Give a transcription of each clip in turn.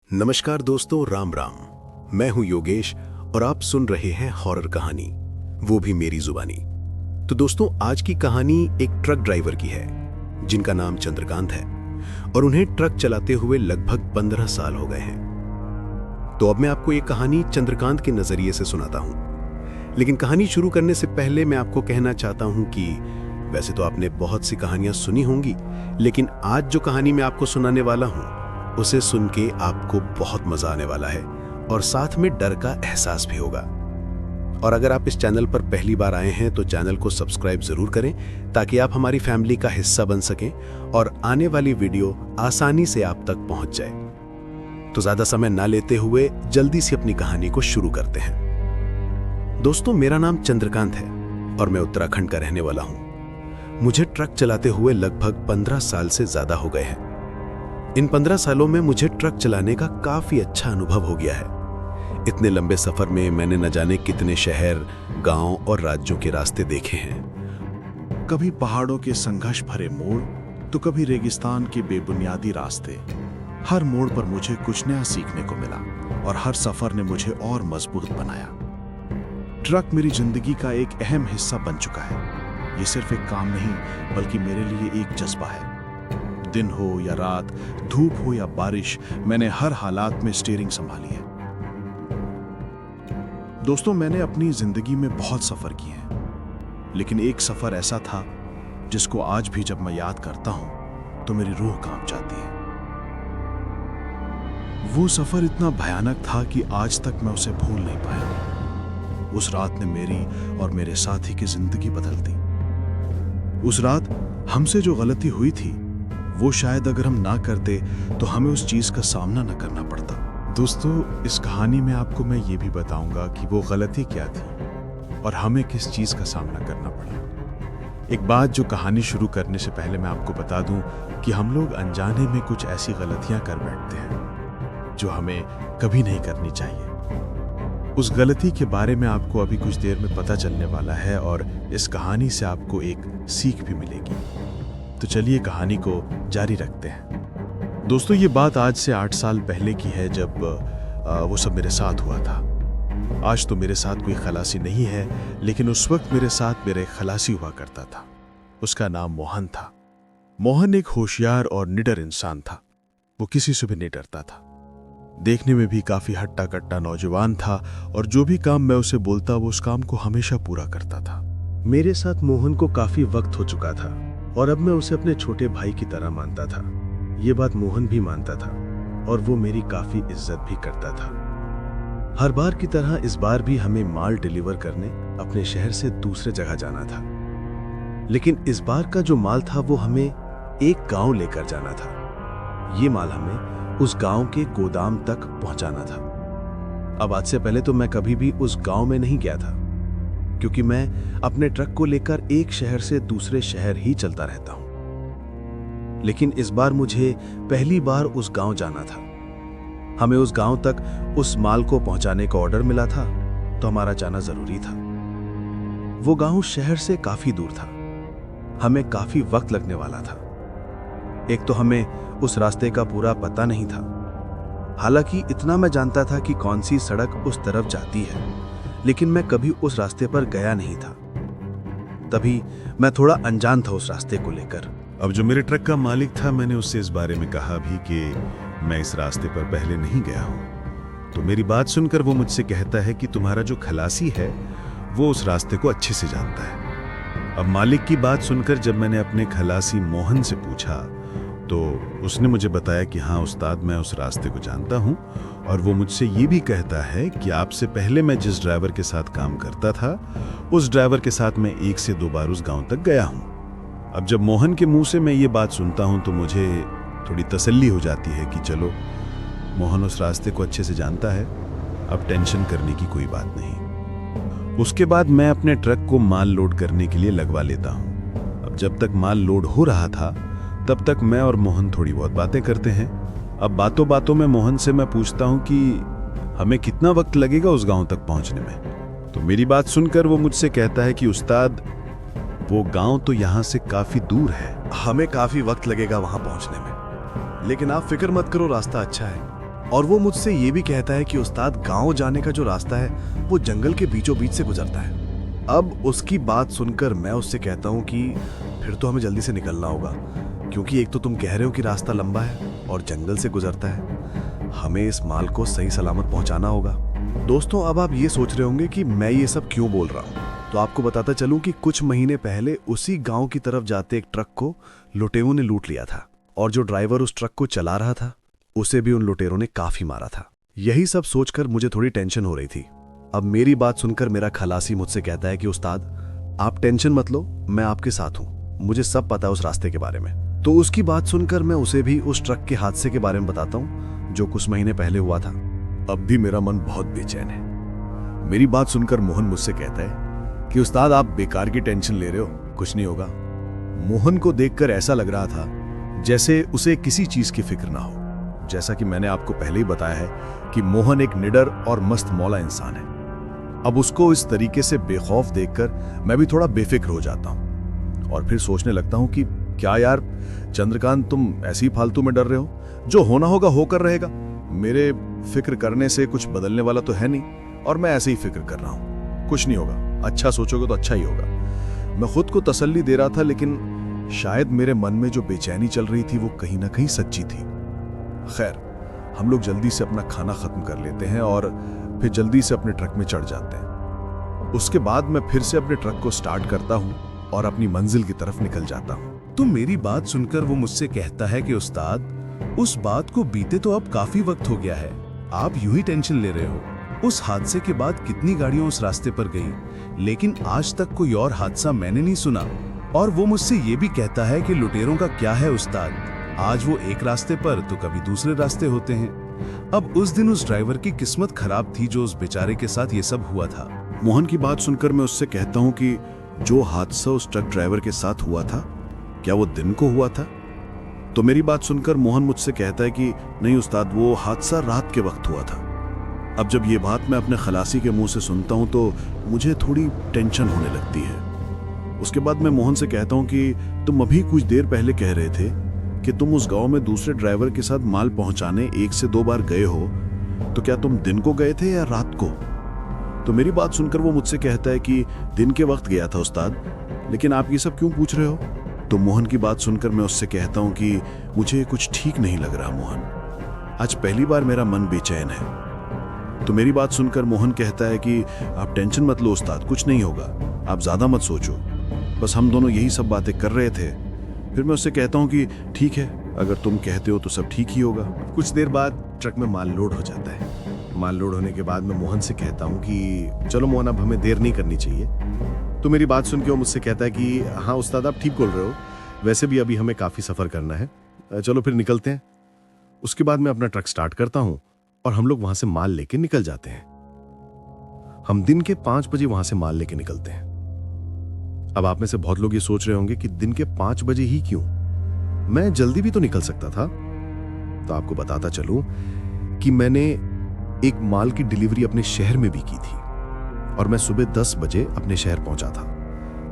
नमस्कार दोस्तों, राम राम। मैं हूं योगेश और आप सुन रहे हैं हॉरर कहानी, वो भी मेरी जुबानी। तो दोस्तों, आज की कहानी एक ट्रक ड्राइवर की है जिनका नाम चंद्रकांत है और उन्हें ट्रक चलाते हुए लगभग 15 साल हो गए हैं। तो अब मैं आपको ये कहानी चंद्रकांत के नजरिए से सुनाता हूं। लेकिन कहानी शुरू करने से पहले मैं आपको कहना चाहता हूं कि वैसे तो आपने बहुत सी कहानियां सुनी होंगी, लेकिन आज जो कहानी मैं आपको सुनाने वाला हूं उसे सुन के आपको बहुत मजा आने वाला है और साथ में डर का एहसास भी होगा। और अगर आप इस चैनल पर पहली बार आए हैं तो चैनल को सब्सक्राइब जरूर करें ताकि आप हमारी फैमिली का हिस्सा बन सकें और आने वाली वीडियो आसानी से आप तक पहुंच जाए। तो ज्यादा समय ना लेते हुए जल्दी से अपनी कहानी को शुरू करते हैं। दोस्तों, मेरा नाम चंद्रकांत है और मैं उत्तराखंड का रहने वाला हूं। मुझे ट्रक चलाते हुए लगभग 15 साल से ज्यादा हो गए हैं। इन 15 सालों में मुझे ट्रक चलाने का काफी अच्छा अनुभव हो गया है। इतने लंबे सफर में मैंने न जाने कितने शहर, गांव और राज्यों के रास्ते देखे हैं। कभी पहाड़ों के संघर्ष भरे मोड़, तो कभी रेगिस्तान के बेबुनियादी रास्ते। हर मोड़ पर मुझे कुछ नया सीखने को मिला और हर सफर ने मुझे और मजबूत बनाया। ट्रक मेरी जिंदगी का एक अहम हिस्सा बन चुका है। ये सिर्फ एक काम नहीं, बल्कि मेरे लिए एक जज्बा है। दिन हो या रात, धूप हो या बारिश, मैंने हर हालात में स्टीयरिंग संभाली है। दोस्तों, मैंने अपनी जिंदगी में बहुत सफर किए हैं, लेकिन एक सफर ऐसा था जिसको आज भी जब मैं याद करता हूं तो मेरी रूह कांप जाती है। वो सफर इतना भयानक था कि आज तक मैं उसे भूल नहीं पाया। उस रात ने मेरी और मेरे साथी की जिंदगी बदल दी। उस रात हमसे जो गलती हुई थी, वो शायद अगर हम ना करते तो हमें उस चीज का सामना न करना पड़ता। दोस्तों, इस कहानी में आपको मैं ये भी बताऊंगा कि वो गलती क्या थी और हमें किस चीज का सामना करना पड़ा। एक बात जो कहानी शुरू करने से पहले मैं आपको बता दूं कि हम लोग अनजाने में कुछ ऐसी गलतियां कर बैठते हैं जो हमें कभी नहीं करनी चाहिए। उस गलती के बारे में आपको अभी कुछ देर में पता चलने वाला है और इस कहानी से आपको एक सीख भी मिलेगी। तो चलिए कहानी को जारी रखते हैं। दोस्तों, ये बात आज से 8 साल पहले की है, जब वो सब मेरे साथ हुआ था। आज तो मेरे साथ कोई खलासी नहीं है, लेकिन उस वक्त मेरे साथ मेरा एक खलासी हुआ करता था। उसका नाम मोहन था। मोहन एक होशियार और निडर इंसान था। वो किसी से भी नहीं डरता था। देखने में भी काफी हट्टा कट्टा नौजवान था और जो भी काम मैं उसे बोलता वो उस काम को हमेशा पूरा करता था। मेरे साथ मोहन को काफी वक्त हो चुका था और अब मैं उसे अपने छोटे भाई की तरह मानता था। ये बात मोहन भी मानता था और वो मेरी काफी इज्जत भी करता था। हर बार की तरह इस बार भी हमें माल डिलीवर करने अपने शहर से दूसरे जगह जाना था। लेकिन इस बार का जो माल था वो हमें एक गांव लेकर जाना था। ये माल हमें उस गांव के गोदाम तक पहुंचाना था। अब आज से पहले तो मैं कभी भी उस गांव में नहीं गया था, क्योंकि मैं अपने ट्रक को लेकर एक शहर से दूसरे शहर ही चलता रहता हूं। लेकिन इस बार मुझे पहली बार उस गांव जाना था। हमें उस गांव तक उस माल को पहुंचाने का ऑर्डर मिला था, तो हमारा जाना जरूरी था। वो गांव शहर से काफी दूर था। हमें काफी वक्त लगने वाला था। एक तो हमें उस रास्ते का पूरा पता नहीं था। हालांकि इतना मैं जानता था कि कौन सी सड़क उस तरफ जाती है, लेकिन मैं कभी उस रास्ते पर गया नहीं था। तभी मैं थोड़ा अनजान था उस रास्ते को लेकर। अब जो मेरे ट्रक का मालिक था, मैंने उससे इस बारे में कहा भी कि मैं इस रास्ते पर पहले नहीं गया हूं। तो मेरी बात सुनकर वो मुझसे कहता है कि तुम्हारा जो खलासी है वो उस रास्ते को अच्छे से जानता है। अब मालिक की बात सुनकर जब मैंने अपने खलासी मोहन से पूछा तो उसने मुझे बताया कि हाँ उस्ताद, मैं उस रास्ते को जानता हूं और वो मुझसे ये भी कहता है कि आपसे पहले मैं जिस ड्राइवर के साथ काम करता था, उस ड्राइवर के साथ मैं 1 से 2 बार उस गांव तक गया हूं। अब जब मोहन के मुंह से मैं ये बात सुनता हूं तो मुझे थोड़ी तसल्ली हो जाती है कि चलो, मोहन उस रास्ते को अच्छे से जानता है, अब टेंशन करने की कोई बात नहीं। उसके बाद मैं अपने ट्रक को माल लोड करने के लिए लगवा लेता हूं। अब जब तक माल लोड हो रहा था तब तक मैं और मोहन थोड़ी बहुत बातें करते हैं। अब बातों बातों में मोहन से मैं पूछता हूं कि हमें कितना वक्त लगेगा उस गांव तक पहुंचने में। तो मेरी बात सुनकर वो मुझसे कहता है कि उस्ताद, वो गांव तो यहां से काफी दूर है, हमें काफी वक्त लगेगा वहां पहुंचने में, लेकिन आप फिक्र मत करो, रास्ता अच्छा है। और वो मुझसे ये भी कहता है कि उस्ताद गांव जाने का जो रास्ता है वो जंगल के बीचों बीच से गुजरता है। अब उसकी बात सुनकर मैं उससे कहता हूँ कि फिर तो हमें जल्दी से निकलना होगा, क्योंकि एक तो तुम कह रहे हो कि रास्ता लंबा है और जंगल से गुजरता है, हमें इस माल को सही सलामत पहुंचाना होगा। दोस्तों, अब आप ये सोच रहे होंगे कि मैं ये सब क्यों बोल रहा हूँ, तो आपको बताता चलूं कि कुछ महीने पहले उसी गांव की तरफ जाते एक ट्रक को लुटेरों ने लूट लिया था और जो ड्राइवर उस ट्रक को चला रहा था उसे भी उन लुटेरों ने काफी मारा था। यही सब सोचकर मुझे थोड़ी टेंशन हो रही थी। अब मेरी बात सुनकर मेरा खलासी मुझसे कहता है कि उस्ताद आप टेंशन मत लो, मैं आपके साथ हूँ, मुझे सब पता है उस रास्ते के बारे में। तो उसकी बात सुनकर मैं उसे भी उस ट्रक के हादसे के बारे में बताता हूँ जो कुछ महीने पहले हुआ था। अब भी मेरा मन बहुत बेचैन है। मेरी बात सुनकर मोहन मुझसे कहता है कि उस्ताद आप बेकार की टेंशन ले रहे हो, कुछ नहीं होगा। मोहन को देखकर ऐसा लग रहा था जैसे उसे किसी चीज की फिक्र ना हो। जैसा कि मैंने आपको पहले ही बताया है कि मोहन एक निडर और मस्त मौला इंसान है। अब उसको इस तरीके से बेखौफ देखकर मैं भी थोड़ा बेफिक्र हो जाता हूं और फिर सोचने लगता हूं कि क्या यार चंद्रकांत, तुम ऐसे ही फालतू में डर रहे हो, जो होना होगा होकर रहेगा। मेरे फिक्र करने से कुछ बदलने वाला तो है नहीं और मैं ऐसे ही फिक्र कर रहा हूं, कुछ नहीं होगा, अच्छा सोचोगे तो अच्छा ही होगा। मैं खुद को तसल्ली दे रहा था, लेकिन शायद मेरे मन में जो बेचैनी चल रही थी वो कहीं ना कहीं सच्ची थी। खैर, हम लोग जल्दी से अपना खाना खत्म कर लेते हैं और फिर जल्दी से अपने ट्रक में चढ़ जाते हैं। उसके बाद मैं फिर से अपने ट्रक को स्टार्ट करता हूं और अपनी मंजिल की तरफ निकल जाता हूं। तो मेरी बात सुनकर वो मुझसे कहता है कि उस्ताद, उस बात को बीते तो अब काफी वक्त हो गया है, आप यूं ही टेंशन ले रहे हो। उस हादसे के बाद कितनी गाड़ियां उस रास्ते पर गई, लेकिन आज तक कोई और हादसा मैंने नहीं सुना। और वो मुझसे ये भी कहता है कि लुटेरों का क्या है उस्ताद, आज वो एक रास्ते पर तो कभी दूसरे रास्ते होते हैं। अब उस दिन उस ड्राइवर की किस्मत खराब थी जो उस बेचारे के साथ ये सब हुआ था। मोहन की बात सुनकर मैं उससे कहता हूं कि जो हादसा उस ट्रक ड्राइवर के साथ हुआ था, क्या वो दिन को हुआ था? तो मेरी बात सुनकर मोहन मुझसे कहता है कि नहीं उस्ताद, वो हादसा रात के वक्त हुआ था। अब जब ये बात मैं अपने खलासी के मुंह से सुनता हूं तो मुझे थोड़ी टेंशन होने लगती है। उसके बाद मैं मोहन से कहता हूं कि तुम अभी कुछ देर पहले कह रहे थे कि तुम उस गांव में दूसरे ड्राइवर के साथ माल पहुंचाने 1 से 2 बार गए हो, तो क्या तुम दिन को गए थे या रात को? तो मेरी बात सुनकर वो मुझसे कहता है कि दिन के वक्त गया था उस्ताद, लेकिन आप ये सब क्यों पूछ रहे हो? तो मोहन की बात सुनकर मैं उससे कहता हूं कि मुझे कुछ ठीक नहीं लग रहा मोहन, आज पहली बार मेरा मन बेचैन है। तो मेरी बात सुनकर मोहन कहता है कि आप टेंशन मत लो उस्ताद, कुछ नहीं होगा, आप ज्यादा मत सोचो, बस हम दोनों यही सब बातें कर रहे थे। फिर मैं उससे कहता हूं कि ठीक है, अगर तुम कहते हो तो सब ठीक ही होगा। कुछ देर बाद ट्रक में माल लोड हो जाता है। माल लोड होने के बाद मैं मोहन से कहता हूं कि चलो मोहन, अब हमें देर नहीं करनी चाहिए। तो मेरी बात सुन के वो मुझसे कहता है कि हाँ उस्ताद, आप ठीक बोल रहे हो, वैसे भी अभी हमें काफी सफर करना है, चलो फिर निकलते हैं। उसके बाद मैं अपना ट्रक स्टार्ट करता हूं और हम लोग वहां से माल लेके निकल जाते हैं। हम दिन के 5 बजे वहां से माल लेके निकलते हैं। अब आप में से बहुत लोग ये सोच रहे होंगे कि दिन के 5 बजे ही क्यों, मैं जल्दी भी तो निकल सकता था। तो आपको बताता चलूं कि मैंने एक माल की डिलीवरी अपने शहर में भी की थी और मैं सुबह 10 बजे अपने शहर पहुंचा था।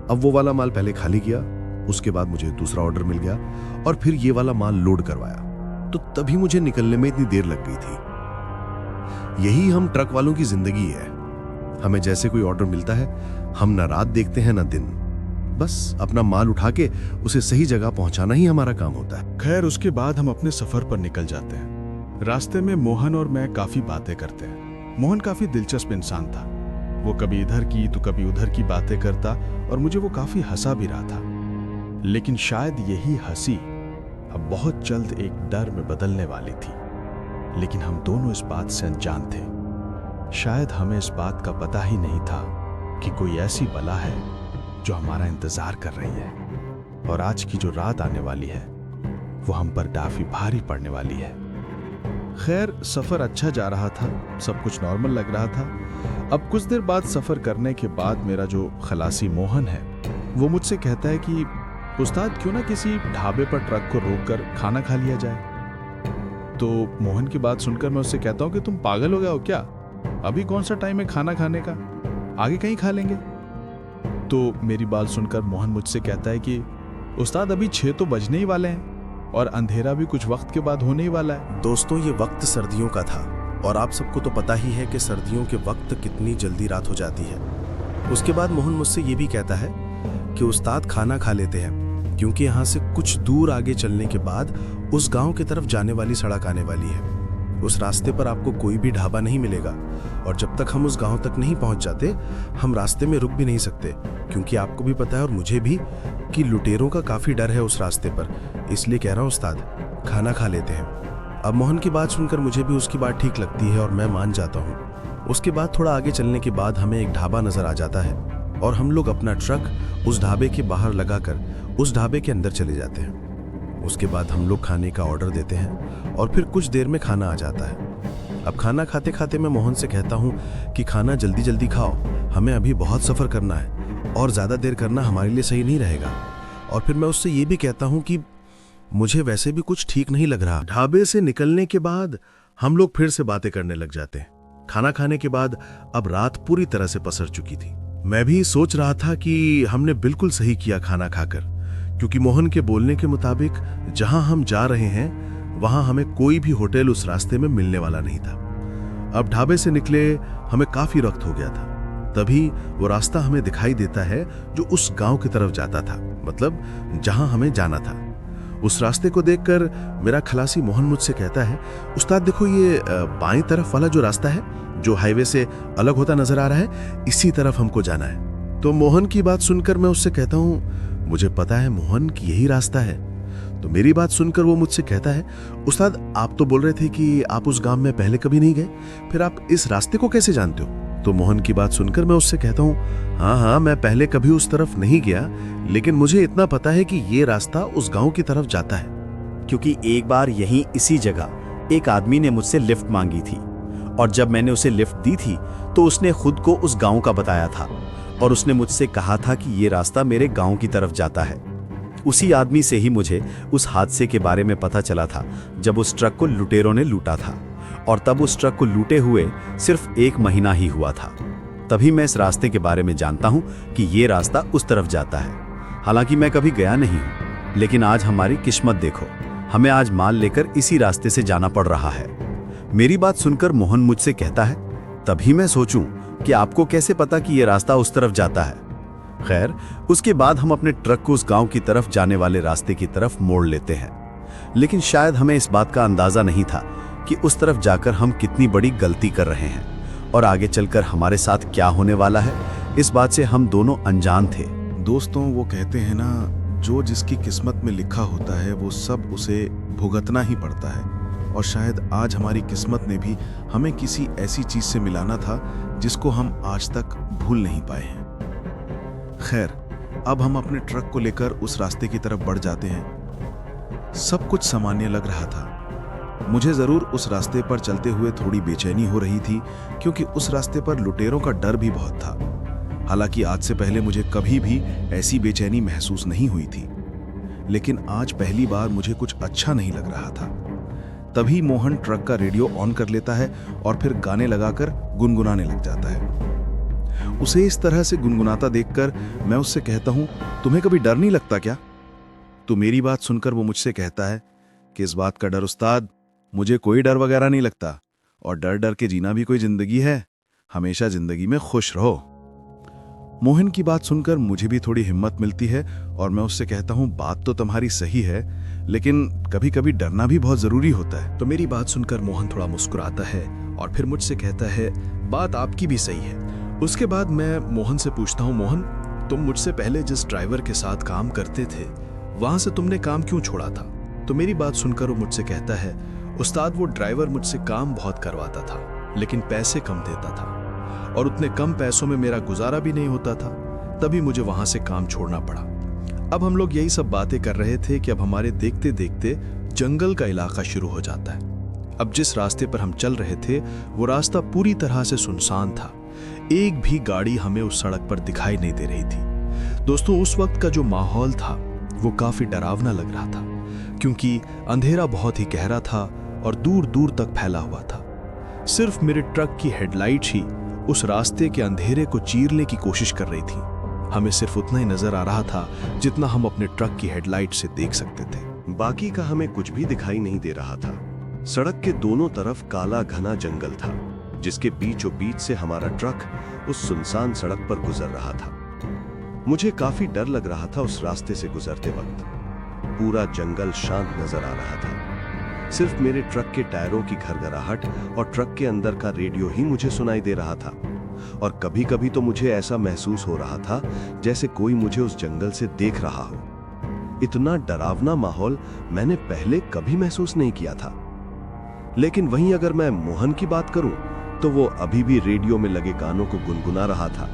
अब वो वाला माल पहले खाली किया, उसके बाद मुझे दूसरा ऑर्डर मिल गया और फिर ये वाला माल लोड करवाया, तो तभी मुझे निकलने में इतनी देर लग गई थी। यही हम ट्रक वालों की जिंदगी है, हमें जैसे कोई ऑर्डर मिलता है, हम ना रात देखते हैं ना दिन, बस अपना माल उठा के उसे सही जगह पहुंचाना ही हमारा काम होता है। खैर, उसके बाद हम अपने सफर पर निकल जाते हैं। रास्ते में मोहन और मैं काफी बातें करते हैं। मोहन काफी दिलचस्प इंसान था, वो कभी इधर की तो कभी उधर की बातें करता और मुझे वो काफी हंसा भी रहा था। लेकिन शायद यही हंसी अब बहुत जल्द एक डर में बदलने वाली थी, लेकिन हम दोनों इस बात से अनजान थे। शायद हमें इस बात का पता ही नहीं था कि कोई ऐसी बला है जो हमारा इंतजार कर रही है और आज की जो रात आने वाली है वो हम पर काफी भारी पड़ने वाली है। खैर, सफर अच्छा जा रहा था, सब कुछ नॉर्मल लग रहा था। अब कुछ देर बाद सफर करने के बाद मेरा जो खलासी मोहन है वो मुझसे कहता है कि उस्ताद, क्यों ना किसी ढाबे पर ट्रक को रोककर खाना खा लिया जाए। तो मोहन की बात सुनकर मैं उससे कहता हूँ कि तुम पागल हो गए हो क्या, अभी कौन सा टाइम है खाना खाने का, आगे कहीं खा लेंगे। तो मेरी बात सुनकर मोहन मुझसे कहता है कि उस्ताद, अभी 6 तो बजने ही वाले हैं, और अंधेरा भी कुछ वक्त के बाद होने ही वाला है। दोस्तों, ये वक्त सर्दियों का था और आप सबको तो पता ही है कि सर्दियों के वक्त कितनी जल्दी रात हो जाती है। उसके बाद मोहन मुझसे ये भी कहता है कि उस्ताद खाना खा लेते हैं, क्योंकि यहाँ से कुछ दूर आगे चलने के बाद उस गांव की तरफ जाने वाली सड़क आने वाली है। उस रास्ते पर आपको कोई भी ढाबा नहीं मिलेगा और जब तक हम उस गांव तक नहीं पहुंच जाते हम रास्ते में रुक भी नहीं सकते, क्योंकि आपको भी पता है और मुझे भी कि लुटेरों का काफ़ी डर है उस रास्ते पर। इसलिए कह रहा हूँ उस्ताद, खाना खा लेते हैं। अब मोहन की बात सुनकर मुझे भी उसकी बात ठीक लगती है और मैं मान जाता हूँ। उसके बाद थोड़ा आगे चलने के बाद हमें एक ढाबा नज़र आ जाता है और हम लोग अपना ट्रक उस ढाबे के बाहर लगाकर उस ढाबे के अंदर चले जाते हैं। उसके बाद हम लोग खाने का ऑर्डर देते हैं और फिर कुछ देर में खाना आ जाता है। अब खाना खाते खाते मैं मोहन से कहता हूँ कि खाना जल्दी जल्दी खाओ, हमें अभी बहुत सफ़र करना है और ज़्यादा देर करना हमारे लिए सही नहीं रहेगा। और फिर मैं उससे ये भी कहता हूँ कि मुझे वैसे भी कुछ ठीक नहीं लग रहा। ढाबे से निकलने के बाद हम लोग फिर से बातें करने लग जाते हैं। खाना खाने के बाद अब रात पूरी तरह से पसर चुकी थी। मैं भी सोच रहा था कि हमने बिल्कुल सही किया खाना खाकर, क्योंकि मोहन के बोलने के मुताबिक जहां हम जा रहे हैं वहां हमें कोई भी होटल उस रास्ते में मिलने वाला नहीं था। अब ढाबे से निकले हमें काफी वक्त हो गया था। तभी वो रास्ता हमें दिखाई देता है जो उस गांव की तरफ जाता था, मतलब जहां हमें जाना था। उस रास्ते को देखकर मेरा खलासी मोहन मुझसे कहता है, उस्ताद देखो ये बाईं तरफ वाला जो रास्ता है जो हाईवे से अलग होता नजर आ रहा है, इसी तरफ हमको जाना है। तो मोहन की बात सुनकर मैं उससे कहता हूँ, मुझे पता है मोहन कि यही रास्ता है। तो मेरी बात सुनकर वो मुझसे कहता है, उस्ताद आप तो बोल रहे थे कि आप उस गांव में पहले कभी नहीं गए, फिर आप इस रास्ते को कैसे जानते हो? तो मोहन की बात सुनकर मैं उससे कहता हूँ, हाँ मैं पहले कभी उस तरफ नहीं गया, लेकिन मुझे इतना पता है कि ये रास्ता उस गांव की तरफ जाता है। क्योंकि एक बार यहीं इसी जगह एक आदमी ने मुझसे लिफ्ट मांगी थी और जब मैंने उसे लिफ्ट दी थी तो उसने खुद को उस गांव का बताया था और उसने मुझसे कहा था कि ये रास्ता मेरे गांव की तरफ जाता है। उसी आदमी से ही मुझे उस हादसे के बारे में पता चला था जब उस ट्रक को लुटेरों ने लूटा था, और तब उस ट्रक को लूटे हुए सिर्फ 1 महीना ही हुआ था। तभी मैं इस रास्ते के बारे में जानता हूँ कि ये रास्ता उस तरफ जाता है। हालांकि मैं कभी गया नहीं हूँ, लेकिन आज हमारी किस्मत देखो, हमें आज माल लेकर इसी रास्ते से जाना पड़ रहा है। मेरी बात सुनकर मोहन मुझसे कहता है, तभी मैं सोचूं कि आपको कैसे पता कि ये रास्ता उस तरफ जाता है। खैर, उसके बाद हम अपने ट्रक को उस गांव की तरफ जाने वाले रास्ते की तरफ मोड़ लेते हैं, लेकिन शायद हमें इस बात का अंदाजा नहीं था कि उस तरफ जाकर हम कितनी बड़ी गलती कर रहे हैं और आगे चलकर हमारे साथ क्या होने वाला है, इस बात से हम दोनों अनजान थे। दोस्तों, वो कहते हैं ना, जो जिसकी किस्मत में लिखा होता है वो सब उसे भुगतना ही पड़ता है, और शायद आज हमारी किस्मत ने भी हमें किसी ऐसी चीज से मिलाना था जिसको हम आज तक भूल नहीं पाए हैं। खैर, अब हम अपने ट्रक को लेकर उस रास्ते की तरफ बढ़ जाते हैं। सब कुछ सामान्य लग रहा था। मुझे जरूर उस रास्ते पर चलते हुए थोड़ी बेचैनी हो रही थी, क्योंकि उस रास्ते पर लुटेरों का डर भी बहुत था। हालांकि आज से पहले मुझे कभी भी ऐसी बेचैनी महसूस नहीं हुई थी, लेकिन आज पहली बार मुझे कुछ अच्छा नहीं लग रहा था। तभी मोहन ट्रक का रेडियो ऑन कर लेता है और फिर गाने लगाकर गुनगुनाने लग जाता है। उसे इस तरह से गुनगुनाता देखकर मैं उससे कहता हूं, तुम्हें कभी डर नहीं लगता क्या? तो मेरी बात सुनकर वो मुझसे कहता है कि इस बात का डर उस्ताद, मुझे कोई डर वगैरह नहीं लगता, और डर डर के जीना भी कोई जिंदगी है। हमेशा जिंदगी में खुश रहो। मोहन की बात सुनकर मुझे भी थोड़ी हिम्मत मिलती है और मैं उससे कहता हूं, बात तो तुम्हारी सही है, लेकिन कभी कभी डरना भी बहुत जरूरी होता है। तो मेरी बात सुनकर मोहन थोड़ा मुस्कुराता है और फिर मुझसे कहता है, बात आपकी भी सही है। उसके बाद मैं मोहन से पूछता हूँ, मोहन तुम मुझसे पहले जिस ड्राइवर के साथ काम करते थे वहां से तुमने काम क्यों छोड़ा था? तो मेरी बात सुनकर वो मुझसे कहता है, उस्ताद वो ड्राइवर मुझसे काम बहुत करवाता था, लेकिन पैसे कम देता था और उतने कम पैसों में मेरा गुजारा भी नहीं होता था, तभी मुझे वहां से काम छोड़ना पड़ा। अब हम लोग यही सब बातें कर रहे थे कि अब हमारे देखते देखते जंगल का इलाका शुरू हो जाता है। अब जिस रास्ते पर हम चल रहे थे वो रास्ता पूरी तरह से सुनसान था। एक भी गाड़ी हमें उस सड़क पर दिखाई नहीं दे रही थी। दोस्तों, उस वक्त का जो माहौल था वो काफी डरावना लग रहा था, क्योंकि अंधेरा बहुत ही गहरा था और दूर दूर तक फैला हुआ था। सिर्फ मेरे ट्रक की हेडलाइट ही उस रास्ते के अंधेरे को चीरने की कोशिश कर रही थी। हमें सिर्फ उतना ही नजर आ रहा था जितना हम अपने ट्रक की हेडलाइट से देख सकते थे। बाकी का हमें कुछ भी दिखाई नहीं दे रहा था। सड़क के दोनों तरफ काला घना जंगल था, जिसके बीचों बीच से हमारा ट्रक उस सुनसान सड़क पर गुजर रहा था। मुझे काफी डर लग रहा था उस रास्ते से गुजरते वक्त। पूरा जंगल शांत नजर आ रहा था। सिर्फ मेरे ट्रक के टायरों की घरघराहट और ट्रक के अंदर का रेडियो ही मुझे सुनाई दे रहा था। और कभी कभी तो मुझे ऐसा महसूस हो रहा था जैसे कोई मुझे उस जंगल से देख रहा हो। इतना डरावना माहौल मैंने पहले कभी महसूस नहीं किया था। लेकिन वहीं अगर मैं मोहन की बात करूं तो वो अभी भी रेडियो में लगे गानों को गुनगुना रहा था।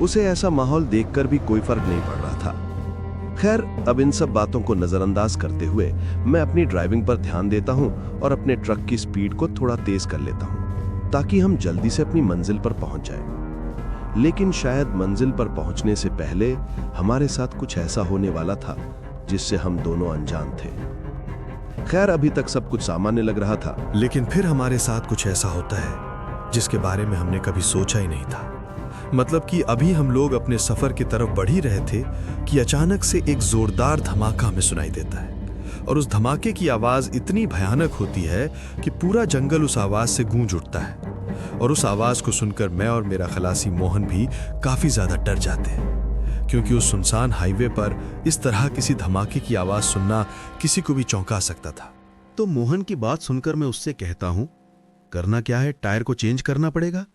उसे ऐसा माहौल देखकर भी कोई फर्क नहीं पड़ रहा था। खैर, अब इन सब बातों को नजरअंदाज करते हुए मैं अपनी ड्राइविंग पर ध्यान देता हूं और अपने ट्रक की स्पीड को थोड़ा तेज कर लेता हूं ताकि हम जल्दी से अपनी मंजिल पर पहुंच जाएं। लेकिन शायद मंजिल पर पहुंचने से पहले हमारे साथ कुछ ऐसा होने वाला था जिससे हम दोनों अनजान थे। खैर, अभी तक सब कुछ सामान्य लग रहा था, लेकिन फिर हमारे साथ कुछ ऐसा होता है जिसके बारे में हमने कभी सोचा ही नहीं था। मतलब कि अभी हम लोग अपने सफर की तरफ बढ़ ही रहे थे कि अचानक से एक जोरदार धमाका हमें सुनाई देता है और उस धमाके की आवाज इतनी भयानक होती है कि पूरा जंगल उस आवाज से गूंज उठता है। और उस आवाज को सुनकर मैं और मेरा खलासी मोहन भी काफी ज्यादा डर जाते हैं, क्योंकि उस सुनसान हाईवे पर इस तरह किसी धमाके की आवाज सुनना किसी को भी चौंका सकता था। तो मोहन की बात सुनकर मैं उससे कहता हूं, करना क्या है, टायर को चेंज करना पड़ेगा।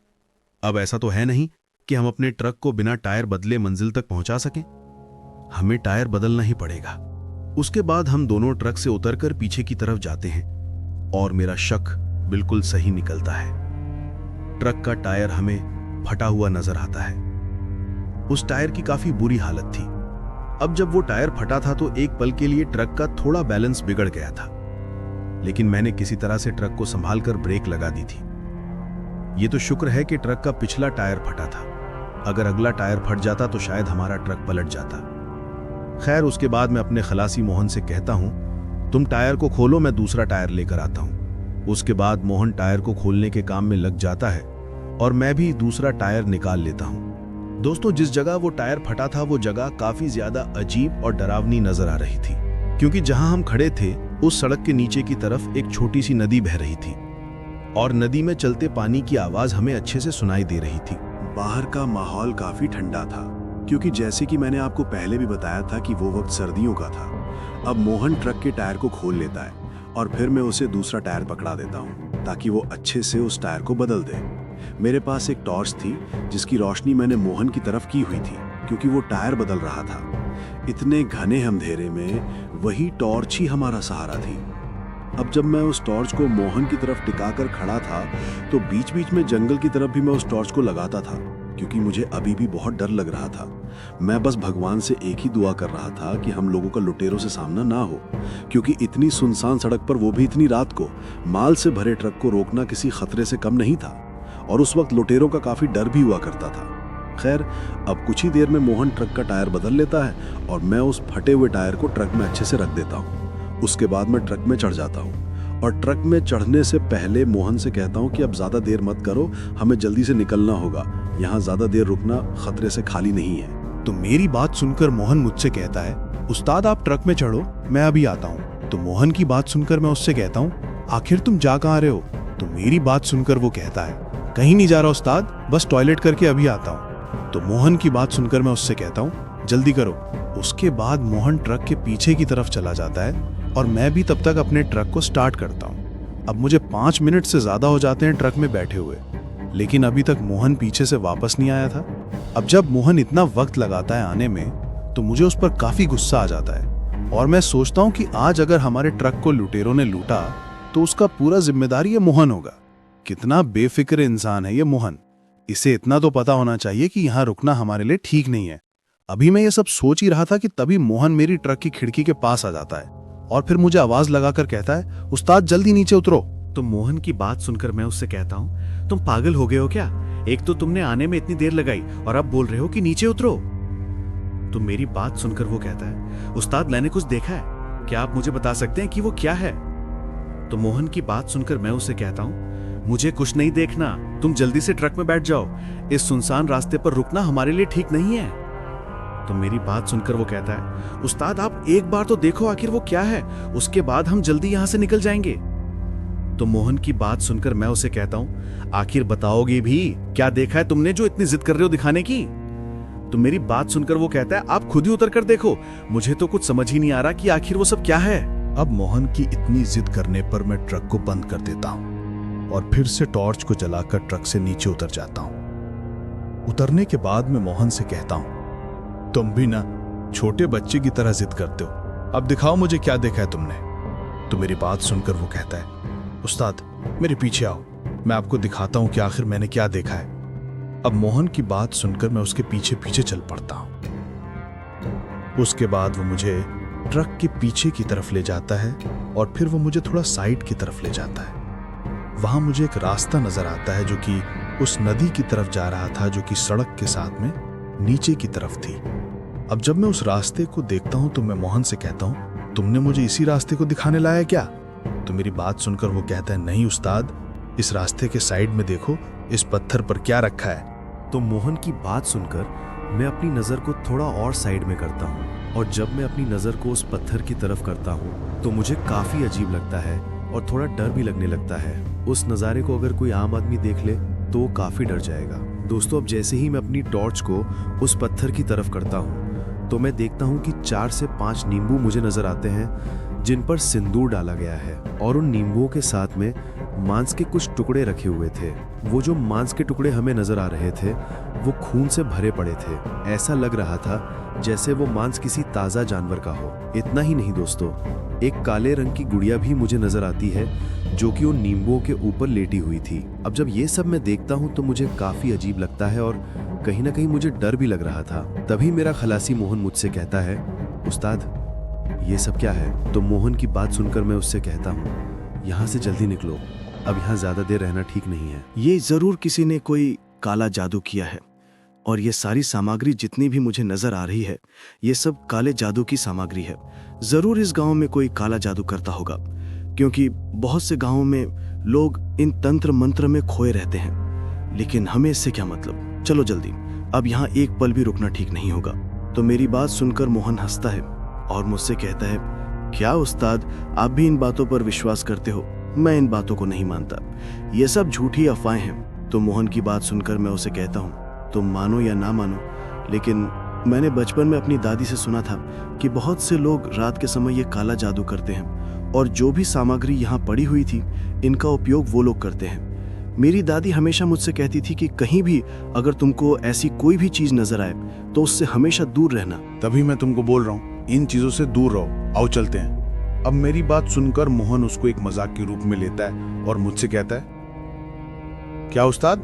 अब ऐसा तो है नहीं कि हम अपने ट्रक को बिना टायर बदले मंजिल तक पहुंचा सकें। हमें टायर बदलना ही पड़ेगा। उसके बाद हम दोनों ट्रक से उतरकर पीछे की तरफ जाते हैं और मेरा शक बिल्कुल सही निकलता है। ट्रक का टायर हमें फटा हुआ नजर आता है। उस टायर की काफी बुरी हालत थी। अब जब वो टायर फटा था तो एक पल के लिए ट्रक का थोड़ा बैलेंस बिगड़ गया था, लेकिन मैंने किसी तरह से ट्रक को संभालकर ब्रेक लगा दी थी। ये तो शुक्र है कि ट्रक का पिछला टायर फटा था। अगर अगला टायर फट जाता तो शायद हमारा ट्रक पलट जाता। खैर, उसके बाद मैं अपने खलासी मोहन से कहता हूं, तुम टायर को खोलो, मैं दूसरा टायर लेकर आता हूं। उसके बाद मोहन टायर को खोलने के काम में लग जाता है और मैं भी दूसरा टायर निकाल लेता हूं। दोस्तों, जिस जगह वो टायर फटा था वो जगह काफी ज्यादा अजीब और डरावनी नजर आ रही थी, क्योंकि जहां हम खड़े थे उस सड़क के नीचे की तरफ एक छोटी सी नदी बह रही थी और नदी में चलते पानी की आवाज हमें अच्छे से सुनाई दे रही थी। बाहर का माहौल काफी ठंडा था, क्योंकि जैसे कि मैंने आपको पहले भी बताया था कि वो वक्त सर्दियों का था। अब मोहन ट्रक के टायर को खोल लेता है और फिर मैं उसे दूसरा टायर पकड़ा देता हूँ ताकि वो अच्छे से उस टायर को बदल दे। मेरे पास एक टॉर्च थी जिसकी रोशनी मैंने मोहन की तरफ की हुई थी, क्योंकि वो टायर बदल रहा था। इतने घने अंधेरे में वही टॉर्च ही हमारा सहारा थी। अब जब मैं उस टॉर्च को मोहन की तरफ टिकाकर खड़ा था तो बीच बीच में जंगल की तरफ भी मैं उस टॉर्च को लगाता था, क्योंकि मुझे अभी भी बहुत डर लग रहा था। मैं बस भगवान से एक ही दुआ कर रहा था कि हम लोगों का लुटेरों से सामना ना हो, क्योंकि इतनी सुनसान सड़क पर, वो भी इतनी रात को, माल से भरे ट्रक को रोकना किसी खतरे से कम नहीं था। और उस वक्त लुटेरों का काफी डर भी हुआ करता था। खैर, अब कुछ ही देर में मोहन ट्रक का टायर बदल लेता है और मैं उस फटे हुए टायर को ट्रक में अच्छे से रख देता हूँ। उसके बाद मैं ट्रक में चढ़ जाता हूँ और ट्रक में चढ़ने से पहले मोहन से कहता हूँ कि अब ज्यादा देर मत करो, हमें जल्दी से निकलना होगा। यहाँ ज्यादा देर रुकना खतरे से खाली नहीं है। तो मेरी बात सुनकर मोहन मुझसे कहता है, उस्ताद आप ट्रक में चढ़ो, मैं अभी आता हूँ। तो मोहन की बात सुनकर मैं उससे कहता हूँ, आखिर तुम जा कहाँ रहे हो? तो मेरी बात सुनकर वो कहता है, कहीं नहीं जा रहा उस्ताद, बस टॉयलेट करके अभी आता हूँ। तो मोहन की बात सुनकर मैं उससे कहता हूँ, जल्दी करो। उसके बाद मोहन ट्रक के पीछे की तरफ चला जाता है और मैं भी तब तक अपने ट्रक को स्टार्ट करता हूँ। अब मुझे 5 मिनट से ज्यादा हो जाते हैं ट्रक में बैठे हुए, लेकिन अभी तक मोहन पीछे से वापस नहीं आया था। अब जब मोहन इतना वक्त लगाता है आने में तो मुझे उस पर काफी गुस्सा आ जाता है और मैं सोचता हूँ कि आज अगर हमारे ट्रक को लुटेरों ने लूटा तो उसका पूरा जिम्मेदार ये मोहन होगा। कितना बेफिक्र इंसान है ये मोहन। इसे इतना तो पता होना चाहिए कि यहाँ रुकना हमारे लिए ठीक नहीं है। अभी मैं ये सब सोच ही रहा था कि तभी मोहन मेरी ट्रक की खिड़की के पास आ जाता है और फिर मुझे आवाज लगाकर कहता है, उस्ताद जल्दी नीचे उतरो। तो मोहन की बात सुनकर मैं उससे कहता हूँ, तुम पागल हो गए हो क्या? एक तो तुमने आने में इतनी देर लगाई और अब बोल रहे हो कि नीचे उतरो। तो मेरी बात सुनकर वो कहता है, उस्ताद मैंने कुछ देखा है, क्या आप मुझे बता सकते हैं कि वो क्या है? तो मोहन की बात सुनकर मैं उससे कहता हूँ, मुझे कुछ नहीं देखना, तुम जल्दी से ट्रक में बैठ जाओ, इस सुनसान रास्ते पर रुकना हमारे लिए ठीक नहीं है। तो मेरी बात सुनकर वो कहता है, उस्ताद आप एक बार तो देखो आखिर वो क्या है, उसके बाद हम जल्दी यहां से निकल जाएंगे। तो मोहन की बात सुनकर मैं उसे कहता हूं, आखिर बताओगे भी क्या देखा है तुमने जो इतनी जिद कर रहे हो दिखाने की? तो मेरी बात सुनकर वो कहता है, आप खुद ही उतर कर देखो, मुझे तो कुछ समझ ही नहीं आ रहा कि आखिर वो सब क्या है। अब मोहन की इतनी जिद करने पर मैं ट्रक को बंद कर देता हूं और फिर से टॉर्च को जलाकर ट्रक से नीचे उतर जाता हूं। उतरने के बाद मैं मोहन से कहता हूं, तुम भी ना छोटे बच्चे की तरह जिद करते हो, अब दिखाओ मुझे क्या देखा है तुमने। तो मेरी बात सुनकर वो कहता है, उस्ताद मेरे पीछे आओ, मैं आपको दिखाता हूं कि आखिर मैंने क्या देखा है। अब मोहन की बात सुनकर मैं उसके पीछे पीछे चल पड़ता हूं। उसके बाद वो मुझे ट्रक के पीछे की तरफ ले जाता है और फिर वो मुझे थोड़ा साइड की तरफ ले जाता है। वहां मुझे एक रास्ता नजर आता है जो कि उस नदी की तरफ जा रहा था, जो कि सड़क के साथ में नीचे की तरफ थी। अब जब मैं उस रास्ते को देखता हूं तो मैं मोहन से कहता हूं, तुमने मुझे इसी रास्ते को दिखाने लाया क्या? तो मेरी बात सुनकर वो कहता है, नहीं उस्ताद, इस रास्ते के साइड में देखो, इस पत्थर पर क्या रखा है। तो मोहन की बात सुनकर मैं अपनी नज़र को थोड़ा और साइड में करता हूँ, और जब मैं अपनी नज़र को उस पत्थर की तरफ करता हूँ तो मुझे काफ़ी अजीब लगता है और थोड़ा डर भी लगने लगता है। उस नज़ारे को अगर कोई आम आदमी देख ले तो वो काफ़ी डर जाएगा। दोस्तों, अब जैसे ही मैं अपनी टॉर्च को उस पत्थर की तरफ करता हूँ तो मैं देखता हूँ कि 4 से 5 नींबू मुझे नज़र आते हैं जिन पर सिंदूर डाला गया है, और उन नींबुओं के साथ में मांस के कुछ टुकड़े रखे हुए थे। वो जो मांस के टुकड़े हमें नजर आ रहे थे वो खून से भरे पड़े थे। ऐसा लग रहा था जैसे वो मांस किसी ताज़ा जानवर का हो। इतना ही नहीं दोस्तों, एक काले रंग की गुड़िया भी मुझे नजर आती है जो कि उन नींबुओं के ऊपर लेटी हुई थी। अब जब ये सब मैं देखता हूँ तो मुझे काफ़ी अजीब लगता है और कहीं ना कहीं मुझे डर भी लग रहा था। तभी मेरा खलासी मोहन मुझसे कहता है, उस्ताद ये सब क्या है? तो मोहन की बात सुनकर मैं उससे कहता हूँ, यहाँ से जल्दी निकलो, अब यहाँ ज्यादा देर रहना ठीक नहीं है। ये जरूर किसी ने कोई काला जादू किया है, और ये सारी सामग्री जितनी भी मुझे नजर आ रही है ये सब काले जादू की सामग्री है। जरूर इस गांव में कोई काला जादू करता होगा, क्योंकि बहुत से गांवों में लोग इन तंत्र मंत्र में खोए रहते हैं। लेकिन हमें इससे क्या मतलब, चलो जल्दी, अब यहाँ एक पल भी रुकना ठीक नहीं होगा। तो मेरी बात सुनकर मोहन हंसता है और मुझसे कहता है, क्या उस्ताद आप भी इन बातों पर विश्वास करते हो? मैं इन बातों को नहीं मानता, ये सब झूठी अफवाहें हैं। तो मोहन की बात सुनकर मैं उसे कहता हूँ, तुम मानो या ना मानो, लेकिन मैंने बचपन में अपनी दादी से सुना था कि बहुत से लोग रात के समय ये काला जादू करते हैं, और जो भी सामग्री यहाँ पड़ी हुई थी इनका उपयोग वो लोग करते हैं। मेरी दादी हमेशा मुझसे कहती थी कि कहीं भी अगर तुमको ऐसी कोई भी चीज नजर आए तो उससे हमेशा दूर रहना। तभी मैं तुमको बोल रहा हूँ, इन चीजों से दूर रहो, आओ चलते हैं। अब मेरी बात सुनकर मोहन उसको एक मजाक के रूप में लेता है और मुझसे कहता है, क्या उस्ताद,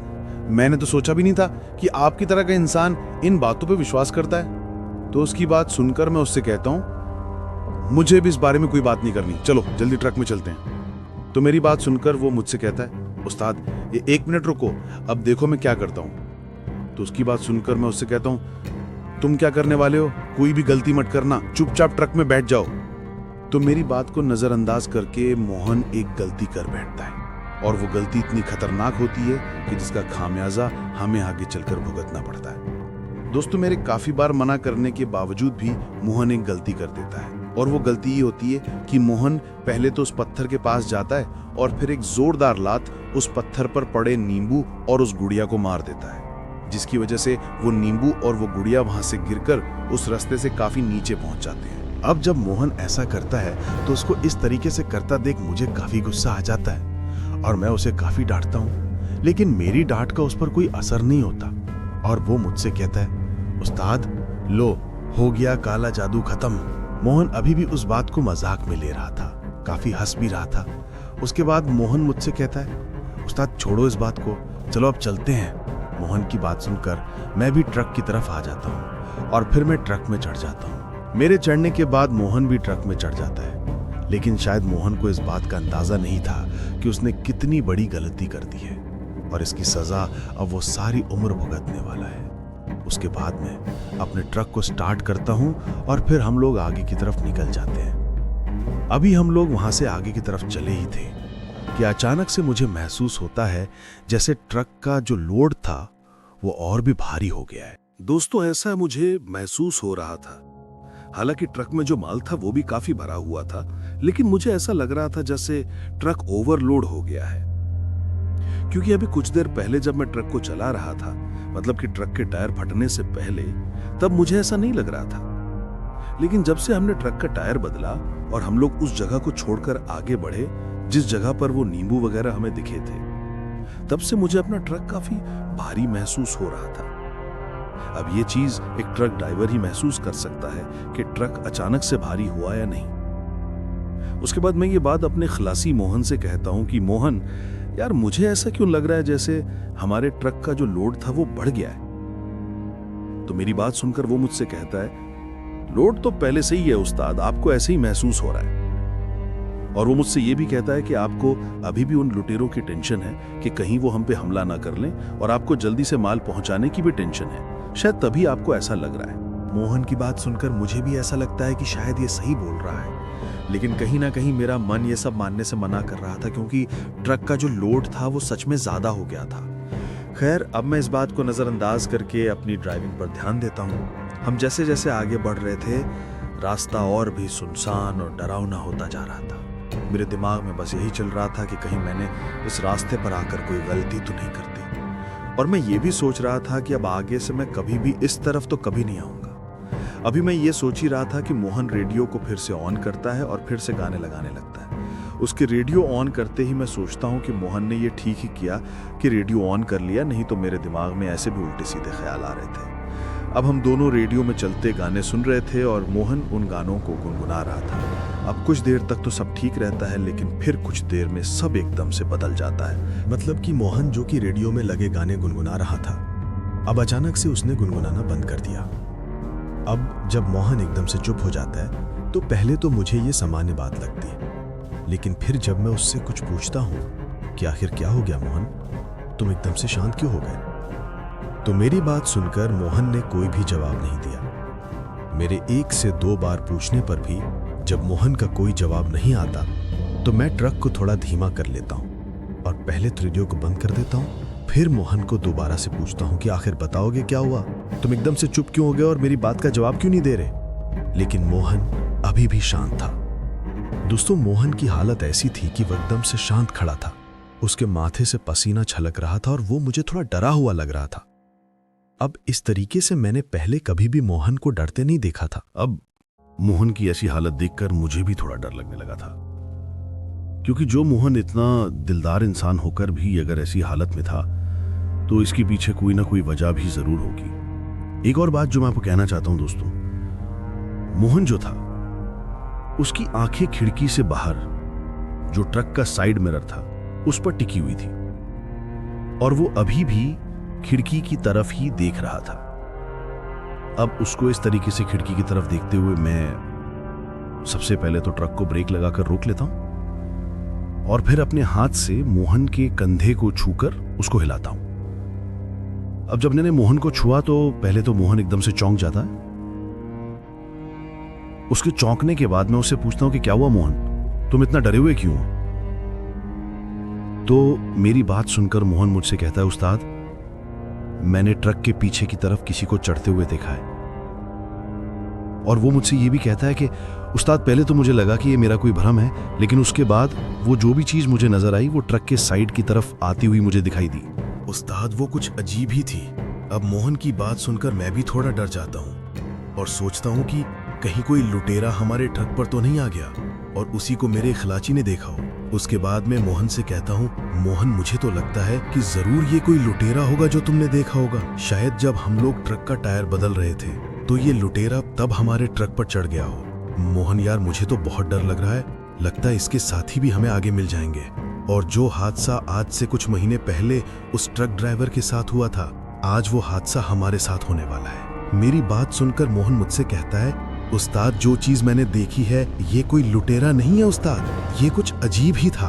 मैंने तो सोचा भी नहीं था कि आपकी तरह का इंसान इन बातों पे विश्वास करता है। तो उसकी बात सुनकर मैं उससे कहता हूँ, मुझे भी इस बारे में कोई बात नहीं करनी, चलो जल्दी ट्रक में चलते हैं। तो मेरी बात सुनकर वो मुझसे कहता है, उस्ताद ये 1 मिनट रुको, अब देखो मैं क्या करता हूँ। तो उसकी बात सुनकर मैं उससे कहता हूँ, तुम क्या करने वाले हो? कोई भी गलती मत करना, चुपचाप ट्रक में बैठ जाओ। तो मेरी बात को नजरअंदाज करके मोहन एक गलती कर बैठता है, और वो गलती इतनी खतरनाक होती है कि जिसका खामियाजा हमें आगे चलकर भुगतना पड़ता है। दोस्तों, मेरे काफी बार मना करने के बावजूद भी मोहन एक गलती कर देता है, और वो गलती ये होती है कि मोहन पहले तो उस पत्थर के पास जाता है और फिर एक जोरदार लात उस पत्थर पर पड़े नींबू और उस गुड़िया को मार देता है, जिसकी वजह से वो नींबू और वो गुड़िया वहां से गिरकर उस रास्ते से काफी नीचे पहुंच जाते हैं। अब जब मोहन ऐसा करता है तो उसको इस तरीके से करता देख मुझे काफी गुस्सा आ जाता है और मैं उसे काफी डांटता हूँ, लेकिन मेरी डांट का उस पर कोई असर नहीं होता और वो मुझसे कहता है, उस्ताद लो, हो गया काला जादू खत्म। मोहन अभी भी उस बात को मजाक में ले रहा था, काफी हंस भी रहा था। उसके बाद मोहन मुझसे कहता है, उस्ताद छोड़ो इस बात को, चलो अब चलते हैं। मोहन की बात सुनकर मैं भी ट्रक की तरफ आ जाता हूँ और फिर मैं ट्रक में चढ़ जाता हूँ। मेरे चढ़ने के बाद मोहन भी ट्रक में चढ़ जाता है, लेकिन शायद मोहन को इस बात का अंदाजा नहीं था कि उसने कितनी बड़ी गलती कर दी है और इसकी सजा अब वो सारी उम्र भुगतने वाला है। उसके बाद मैं अपने ट्रक को स्टार्ट करता हूं और फिर हम लोग आगे की तरफ निकल जाते हैं। अभी हम लोग वहां से आगे की तरफ चले ही थे कि अचानक से मुझे महसूस होता है जैसे ट्रक का जो लोड था वो और भी भारी हो गया है। दोस्तों, ऐसा मुझे महसूस हो रहा था। हालांकि ट्रक में जो माल था वो भी काफी भरा हुआ था, लेकिन मुझे ऐसा लग रहा था जैसे ट्रक ओवरलोड हो गया है। क्योंकि अभी कुछ देर पहले जब मैं ट्रक को चला रहा था, मतलब कि ट्रक के टायर फटने से पहले, तब मुझे ऐसा नहीं लग रहा था। लेकिन जब से हमने ट्रक का टायर बदला और हम लोग उस जगह को छोड़कर आगे बढ़े जिस जगह पर वो नींबू वगैरह हमें दिखे थे, तब से मुझे अपना ट्रक काफी भारी महसूस हो रहा था। अब ये चीज एक ट्रक ड्राइवर ही महसूस कर सकता है कि ट्रक अचानक से भारी हुआ या नहीं। उसके बाद मैं ये बात अपने खलासी मोहन से कहता हूं कि मोहन यार, मुझे ऐसा क्यों लग रहा है जैसे हमारे ट्रक का जो लोड था वो बढ़ गया है। तो मेरी बात सुनकर वो मुझसे कहता है, लोड तो पहले से ही है उस्ताद, आपको ऐसे ही महसूस हो रहा है। और वो मुझसे ये भी कहता है कि आपको अभी भी उन लुटेरों की टेंशन है कि कहीं वो हम पे हमला ना कर लें, और आपको जल्दी से माल पहुंचाने की भी टेंशन है। शायद तभी आपको ऐसा लग रहा है। मोहन की बात सुनकर मुझे भी ऐसा लगता है कि शायद ये सही बोल रहा है, लेकिन कहीं ना कहीं मेरा मन ये सब मानने से मना कर रहा था, क्योंकि ट्रक का जो लोड था वो सच में ज्यादा हो गया था। खैर, अब मैं इस बात को नजरअंदाज करके अपनी ड्राइविंग पर ध्यान देता हूँ। हम जैसे जैसे आगे बढ़ रहे थे, रास्ता और भी सुनसान और डरावना होता जा रहा था। मेरे दिमाग में बस यही चल रहा था कि कहीं मैंने इस रास्ते पर आकर कोई गलती तो नहीं कर दी। और मैं ये भी सोच रहा था कि अब आगे से मैं कभी भी इस तरफ तो कभी नहीं आऊंगा। अभी मैं ये सोच ही रहा था कि मोहन रेडियो को फिर से ऑन करता है और फिर से गाने लगाने लगता है। उसके रेडियो ऑन करते ही मैं सोचता हूँ कि मोहन ने ये ठीक ही किया कि रेडियो ऑन कर लिया, नहीं तो मेरे दिमाग में ऐसे भी उल्टे सीधे ख्याल आ रहे थे। अब हम दोनों रेडियो में चलते गाने सुन रहे थे और मोहन उन गानों को गुनगुना रहा था। अब कुछ देर तक तो सब ठीक रहता है, लेकिन फिर कुछ देर में सब एकदम से बदल जाता है। मतलब कि मोहन जो कि रेडियो में लगे गाने गुनगुना रहा था, अब अचानक से उसने गुनगुनाना बंद कर दिया। अब जब मोहन एकदम से चुप हो जाता है तो पहले तो मुझे ये सामान्य बात लगती है, लेकिन फिर जब मैं उससे कुछ पूछता हूँ कि आखिर क्या हो गया मोहन, तुम एकदम से शांत क्यों हो गए, तो मेरी बात सुनकर मोहन ने कोई भी जवाब नहीं दिया। मेरे 1 से 2 बार पूछने पर भी जब मोहन का कोई जवाब नहीं आता तो मैं ट्रक को थोड़ा धीमा कर लेता हूँ और पहले तो रेडियो को बंद कर देता हूँ। फिर मोहन को दोबारा से पूछता हूँ कि आखिर बताओगे क्या हुआ, तुम एकदम से चुप क्यों हो गए और मेरी बात का जवाब क्यों नहीं दे रहे। लेकिन मोहन अभी भी शांत था। दोस्तों, मोहन की हालत ऐसी थी कि वह एकदम से शांत खड़ा था। उसके माथे से पसीना छलक रहा था और वो मुझे थोड़ा डरा हुआ लग रहा था। अब इस तरीके से मैंने पहले कभी भी मोहन को डरते नहीं देखा था। अब मोहन की ऐसी हालत देखकर मुझे भी थोड़ा डर लगने लगा था, क्योंकि जो मोहन इतना दिलदार इंसान होकर भी अगर ऐसी हालत में था तो इसके पीछे कोई ना कोई वजह भी जरूर होगी। एक और बात जो मैं आपको कहना चाहता हूं दोस्तों, मोहन जो था उसकी आंखें खिड़की से बाहर जो ट्रक का साइड मिरर था उस पर टिकी हुई थी और वो अभी भी खिड़की की तरफ ही देख रहा था। अब उसको इस तरीके से खिड़की की तरफ देखते हुए मैं सबसे पहले तो ट्रक को ब्रेक लगाकर रोक लेता हूं और फिर अपने हाथ से मोहन के कंधे को छूकर उसको हिलाता हूं। अब जब मैंने मोहन को छुआ तो पहले तो मोहन एकदम से चौंक जाता है। उसके चौंकने के बाद मैं उससे पूछता हूं कि क्या हुआ मोहन, तुम इतना डरे हुए क्यों हो। तो मेरी बात सुनकर मोहन मुझसे कहता है, उस्ताद मैंने ट्रक के पीछे की तरफ किसी को चढ़ते हुए देखा है। और वो मुझसे ये भी कहता है कि उस्ताद पहले तो मुझे लगा कि ये मेरा कोई भ्रम है, लेकिन उसके बाद वो जो भी चीज मुझे नजर आई वो ट्रक के साइड की तरफ आती हुई मुझे दिखाई दी। उस्ताद वो कुछ अजीब ही थी। अब मोहन की बात सुनकर मैं भी थोड़ा डर जाता हूँ और सोचता हूँ कि कहीं कोई लुटेरा हमारे ट्रक पर तो नहीं आ गया और उसी को मेरे खिलाची ने देखा हो। उसके बाद मैं मोहन से कहता हूँ, मोहन मुझे तो लगता है कि जरूर ये कोई लुटेरा होगा जो तुमने देखा होगा। शायद जब हम लोग ट्रक का टायर बदल रहे थे तो ये लुटेरा तब हमारे ट्रक पर चढ़ गया हो। मोहन यार, मुझे तो बहुत डर लग रहा है, लगता है इसके साथी भी हमें आगे मिल जाएंगे। और जो हादसा आज से कुछ महीने पहले उस ट्रक ड्राइवर के साथ हुआ था, आज वो हादसा हमारे साथ होने वाला है। मेरी बात सुनकर मोहन मुझसे कहता है, उस्ताद जो चीज मैंने देखी है ये कोई लुटेरा नहीं है उस्ताद, ये कुछ अजीब ही था।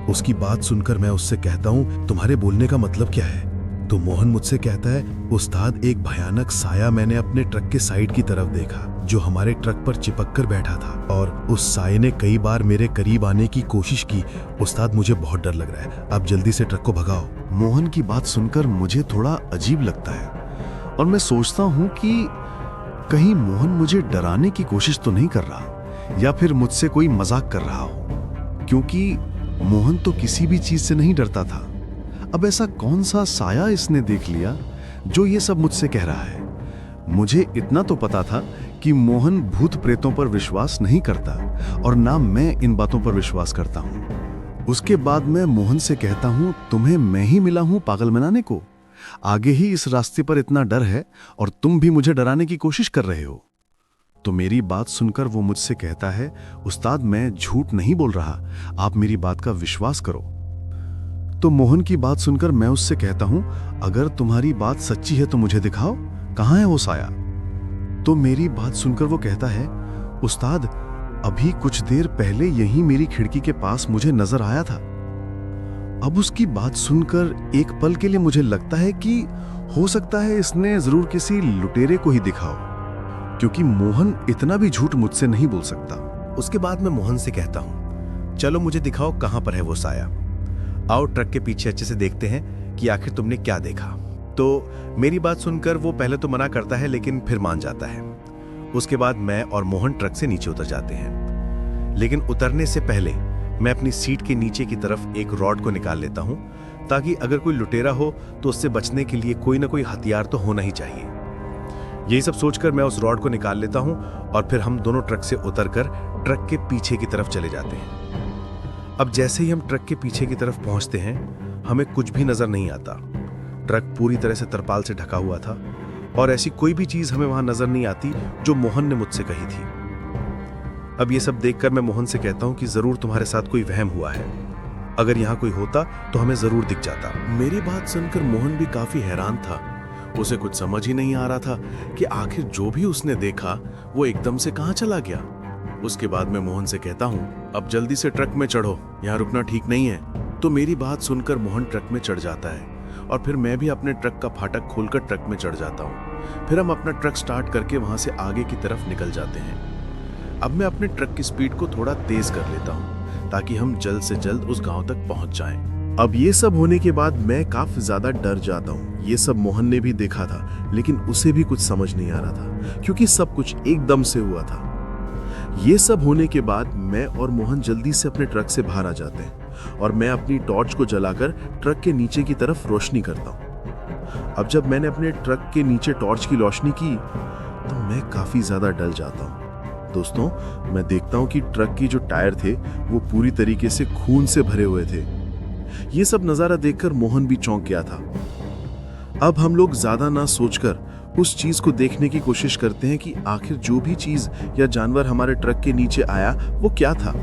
उसकी बात सुनकर मैं उससे कहता हूँ, तुम्हारे बोलने का मतलब क्या है। तो मोहन मुझसे कहता है, उस्ताद एक भयानक साया मैंने अपने ट्रक के साइड की तरफ देखा जो हमारे ट्रक पर चिपक कर बैठा था और उस साये ने कई बार मेरे करीब आने की कोशिश की। उस्ताद मुझे बहुत डर लग रहा है, आप जल्दी से ट्रक को भगाओ। मोहन की बात सुनकर मुझे थोड़ा अजीब लगता है और मैं सोचता हूं कि कहीं मोहन मुझे डराने की कोशिश तो नहीं कर रहा या फिर मुझसे कोई मजाक कर रहा हो, क्योंकि मोहन तो किसी भी चीज से नहीं डरता था। अब ऐसा कौन सा साया इसने देख लिया जो ये सब मुझसे कह रहा है? मुझे इतना तो पता था कि मोहन भूत प्रेतों पर विश्वास नहीं करता और ना मैं इन बातों पर विश्वास करता हूं। उसके बाद मैं मोहन से कहता हूं, तुम्हें मैं ही मिला हूं पागल बनाने को? आगे ही इस रास्ते पर इतना डर है और तुम भी मुझे डराने की कोशिश कर रहे हो। तो मेरी बात सुनकर वो मुझसे कहता है, उस्ताद मैं झूठ नहीं बोल रहा, आप मेरी बात का विश्वास करो। तो मोहन की बात सुनकर मैं उससे कहता हूं, अगर तुम्हारी बात सच्ची है तो मुझे दिखाओ, कहां है वो साया? तो मेरी बात सुनकर वो कहता है, उस्ताद अभी कुछ देर पहले यही मेरी खिड़की के पास मुझे नजर आया था। अब उसकी बात सुनकर एक पल के लिए मुझे लगता है कि हो सकता है इसने जरूर किसी लुटेरे को ही दिखा हो, क्योंकि मोहन इतना भी झूठ मुझसे नहीं बोल सकता। उसके बाद मैं मोहन से कहता हूं, चलो मुझे दिखाओ कहां पर है वो साया। आओ ट्रक के पीछे अच्छे से देखते हैं कि आखिर तुमने क्या देखा। तो मेरी बात सुनकर वो पहले तो मना करता है, लेकिन फिर मान जाता है। उसके बाद मैं और मोहन ट्रक से नीचे उतर जाते हैं, लेकिन उतरने से पहले मैं अपनी सीट के नीचे की तरफ एक रॉड को निकाल लेता हूं, ताकि अगर कोई लुटेरा हो तो उससे बचने के लिए कोई ना कोई हथियार तो होना ही चाहिए। यही सब सोचकर मैं उस रॉड को निकाल लेता हूं और फिर हम दोनों ट्रक से उतरकर ट्रक के पीछे की तरफ चले जाते हैं। अब जैसे ही हम ट्रक के पीछे की तरफ पहुंचते हैं, हमें कुछ भी नजर नहीं आता। ट्रक पूरी तरह से तरपाल से ढका हुआ था और ऐसी कोई भी चीज हमें वहां नजर नहीं आती जो मोहन ने मुझसे कही थी। अब ये सब देखकर मैं मोहन से कहता हूं कि जरूर तुम्हारे साथ कोई वहम हुआ है, अगर यहां कोई होता तो हमें जरूर दिख जाता। मेरी बात सुनकर मोहन भी काफी हैरान था। उसे कुछ समझ ही नहीं आ रहा था कि आखिर जो भी उसने देखा वो एकदम से कहां चला गया। उसके बाद मैं मोहन से कहता हूं, अब जल्दी से ट्रक में चढ़ो, यहां रुकना ठीक नहीं है। तो मेरी बात सुनकर मोहन ट्रक में चढ़ जाता है और फिर मैं भी अपने ट्रक का फाटक खोलकर ट्रक में चढ़ जाता हूं। फिर हम अपना ट्रक स्टार्ट करके वहां से आगे की तरफ निकल जाते हैं। अब मैं अपने ट्रक की स्पीड को थोड़ा तेज कर लेता हूं ताकि हम जल्द से जल्द उस गांव तक पहुंच जाएं। अब ये सब होने के बाद मैं काफी ज्यादा डर जाता हूं। ये सब मोहन ने भी देखा था, लेकिन उसे भी कुछ समझ नहीं आ रहा था, क्योंकि सब कुछ एकदम से हुआ था। ये सब होने के बाद मैं और मोहन जल्दी से अपने ट्रक से बाहर आ जाते हैं और मैं अपनी टॉर्च को जलाकर ट्रक के नीचे की तरफ रोशनी करता हूं। अब जब मैंने अपने ट्रक के नीचे टॉर्च की रोशनी की तो मैं काफी ज्यादा डर जाता हूं। दोस्तों, मैं देखता हूं कि ट्रक की जो टायर थे वो पूरी तरीके से खून से भरे हुए थे। ये सब नजारा देखकर मोहन भी चौंक गया था। अब हम लोग ज्यादा ना सोचकर उस चीज को देखने की कोशिश करते हैं कि आखिर जो भी चीज या जानवर हमारे ट्रक के नीचे आया वो क्या था।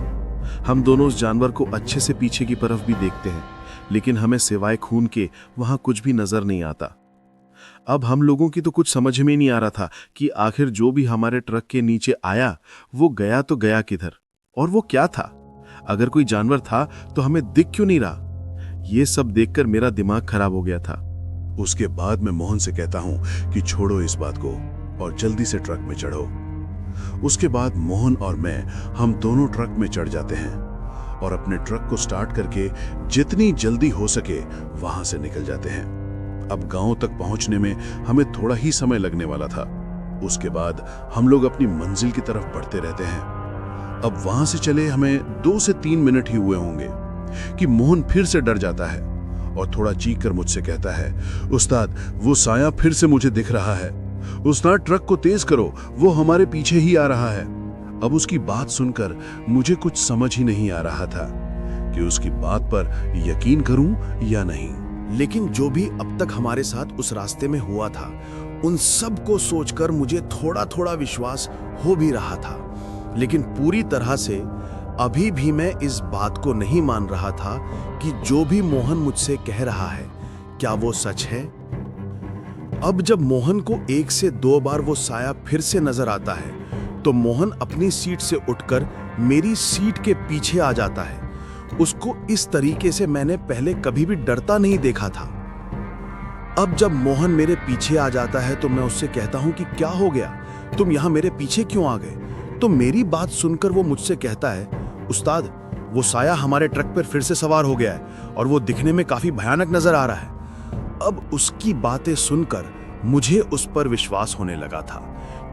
हम दोनों उस जानवर को अच्छे से पीछे की तरफ भी देखते हैं, लेकिन हमें सिवाय खून के वहां कुछ भी नजर नहीं आता। अब हम लोगों की तो कुछ समझ में नहीं आ रहा था कि आखिर जो भी हमारे ट्रक के नीचे आया वो गया तो गया किधर, और वो क्या था। अगर कोई जानवर था तो हमें दिख क्यों नहीं रहा। ये सब देखकर मेरा दिमाग खराब हो गया था। उसके बाद मैं मोहन से कहता हूं कि छोड़ो इस बात को और जल्दी से ट्रक में चढ़ो। उसके बाद मोहन और मैं हम दोनों ट्रक में चढ़ जाते हैं और अपने ट्रक को स्टार्ट करके जितनी जल्दी हो सके वहां से निकल जाते हैं। अब गांव तक पहुंचने में हमें थोड़ा ही समय लगने वाला था। उसके बाद हम लोग अपनी मंजिल की तरफ बढ़ते रहते हैं। अब वहां से चले हमें 2 से 3 मिनट ही हुए होंगे कि मोहन फिर से डर जाता है और थोड़ा चीख कर मुझसे कहता है, उस्ताद वो साया फिर से मुझे दिख रहा है। उस्ताद ट्रक को तेज करो, वो हमारे पीछे ही आ रहा है। अब उसकी बात सुनकर मुझे कुछ समझ ही नहीं आ रहा था कि उसकी बात पर यकीन करूं या नहीं। लेकिन जो भी अब तक हमारे साथ उस रास्ते में हुआ था, उन सब को सोचकर मुझे थोड़ा थोड़ा विश्वास हो भी रहा था, लेकिन पूरी तरह से अभी भी मैं इस बात को नहीं मान रहा था कि जो भी मोहन मुझसे कह रहा है क्या वो सच है। अब जब मोहन को 1 से 2 बार वो साया फिर से नजर आता है तो मोहन अपनी सीट से उठकर मेरी सीट के पीछे आ जाता है। उसको इस तरीके से मैंने पहले कभी भी डरता नहीं देखा था। अब जब मोहन मेरे पीछे आ जाता है तो मैं उससे कहता हूं कि क्या हो गया, तुम यहां मेरे पीछे क्यों आ गए। तो मेरी बात सुनकर वो मुझसे कहता है, उस्ताद वो साया हमारे ट्रक पर फिर से सवार हो गया है और वो दिखने में काफी भयानक नजर आ रहा है। अब उसकी बातें सुनकर मुझे उस पर विश्वास होने लगा था,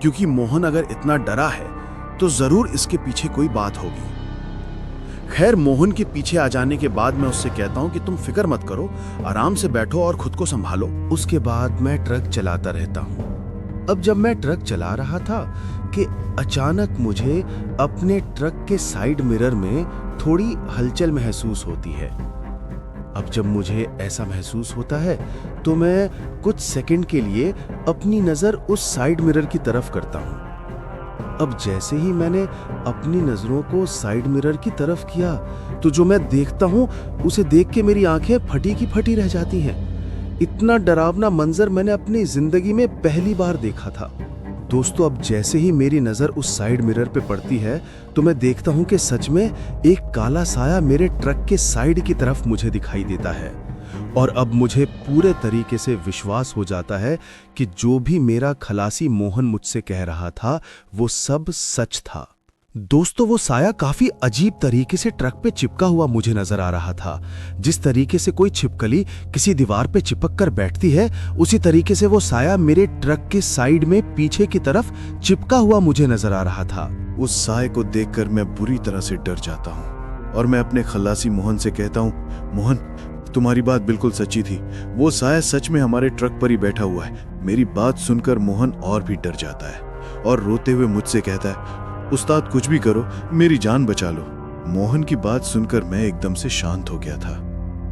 क्योंकि मोहन अगर इतना डरा है तो जरूर इसके पीछे कोई बात होगी। खैर, मोहन के पीछे आ जाने के बाद मैं उससे कहता हूं कि तुम फिक्र मत करो, आराम से बैठो और खुद को संभालो। उसके बाद मैं ट्रक चलाता रहता हूँ। अब जब मैं ट्रक चला रहा था कि अचानक मुझे अपने ट्रक के साइड मिरर में थोड़ी हलचल महसूस होती है। अब जब मुझे ऐसा महसूस होता है तो मैं कुछ सेकंड के लिए अपनी नजर उस साइड मिरर की तरफ करता हूँ। अब जैसे ही मैंने अपनी नजरों को साइड मिरर की तरफ किया तो जो मैं देखता हूँ उसे देख के मेरी आंखें फटी की फटी रह जाती हैं। इतना डरावना मंजर मैंने अपनी जिंदगी में पहली बार देखा था। दोस्तों, अब जैसे ही मेरी नजर उस साइड मिरर पे पड़ती है तो मैं देखता हूं कि सच में एक काला साया मेरे ट्रक के साइड की तरफ मुझे दिखाई देता है। और अब मुझे पूरे तरीके से विश्वास हो जाता है कि जो भी मेरा खलासी मोहन मुझसे कह रहा था वो सब सच था। दोस्तों, वो साया काफी अजीब तरीके से ट्रक पे चिपका हुआ मुझे नजर आ रहा था। जिस तरीके से कोई छिपकली किसी दीवार पे चिपक कर बैठती है, उसी तरीके से वो साया मेरे ट्रक के साइड में पीछे की तरफ चिपका हुआ मुझे नजर आ रहा था। उस साए को देखकर मैं बुरी तरह से डर जाता हूँ और मैं अपने खलासी मोहन से कहता हूँ, मोहन, तुम्हारी बात बिल्कुल सच्ची थी। वो साया सच में हमारे ट्रक पर ही बैठा हुआ है। मेरी बात सुनकर मोहन और भी डर जाता है और रोते हुए मुझसे कहता है, उस्ताद, कुछ भी करो, मेरी जान बचा लो। मोहन की बात सुनकर मैं एकदम से शांत हो गया था,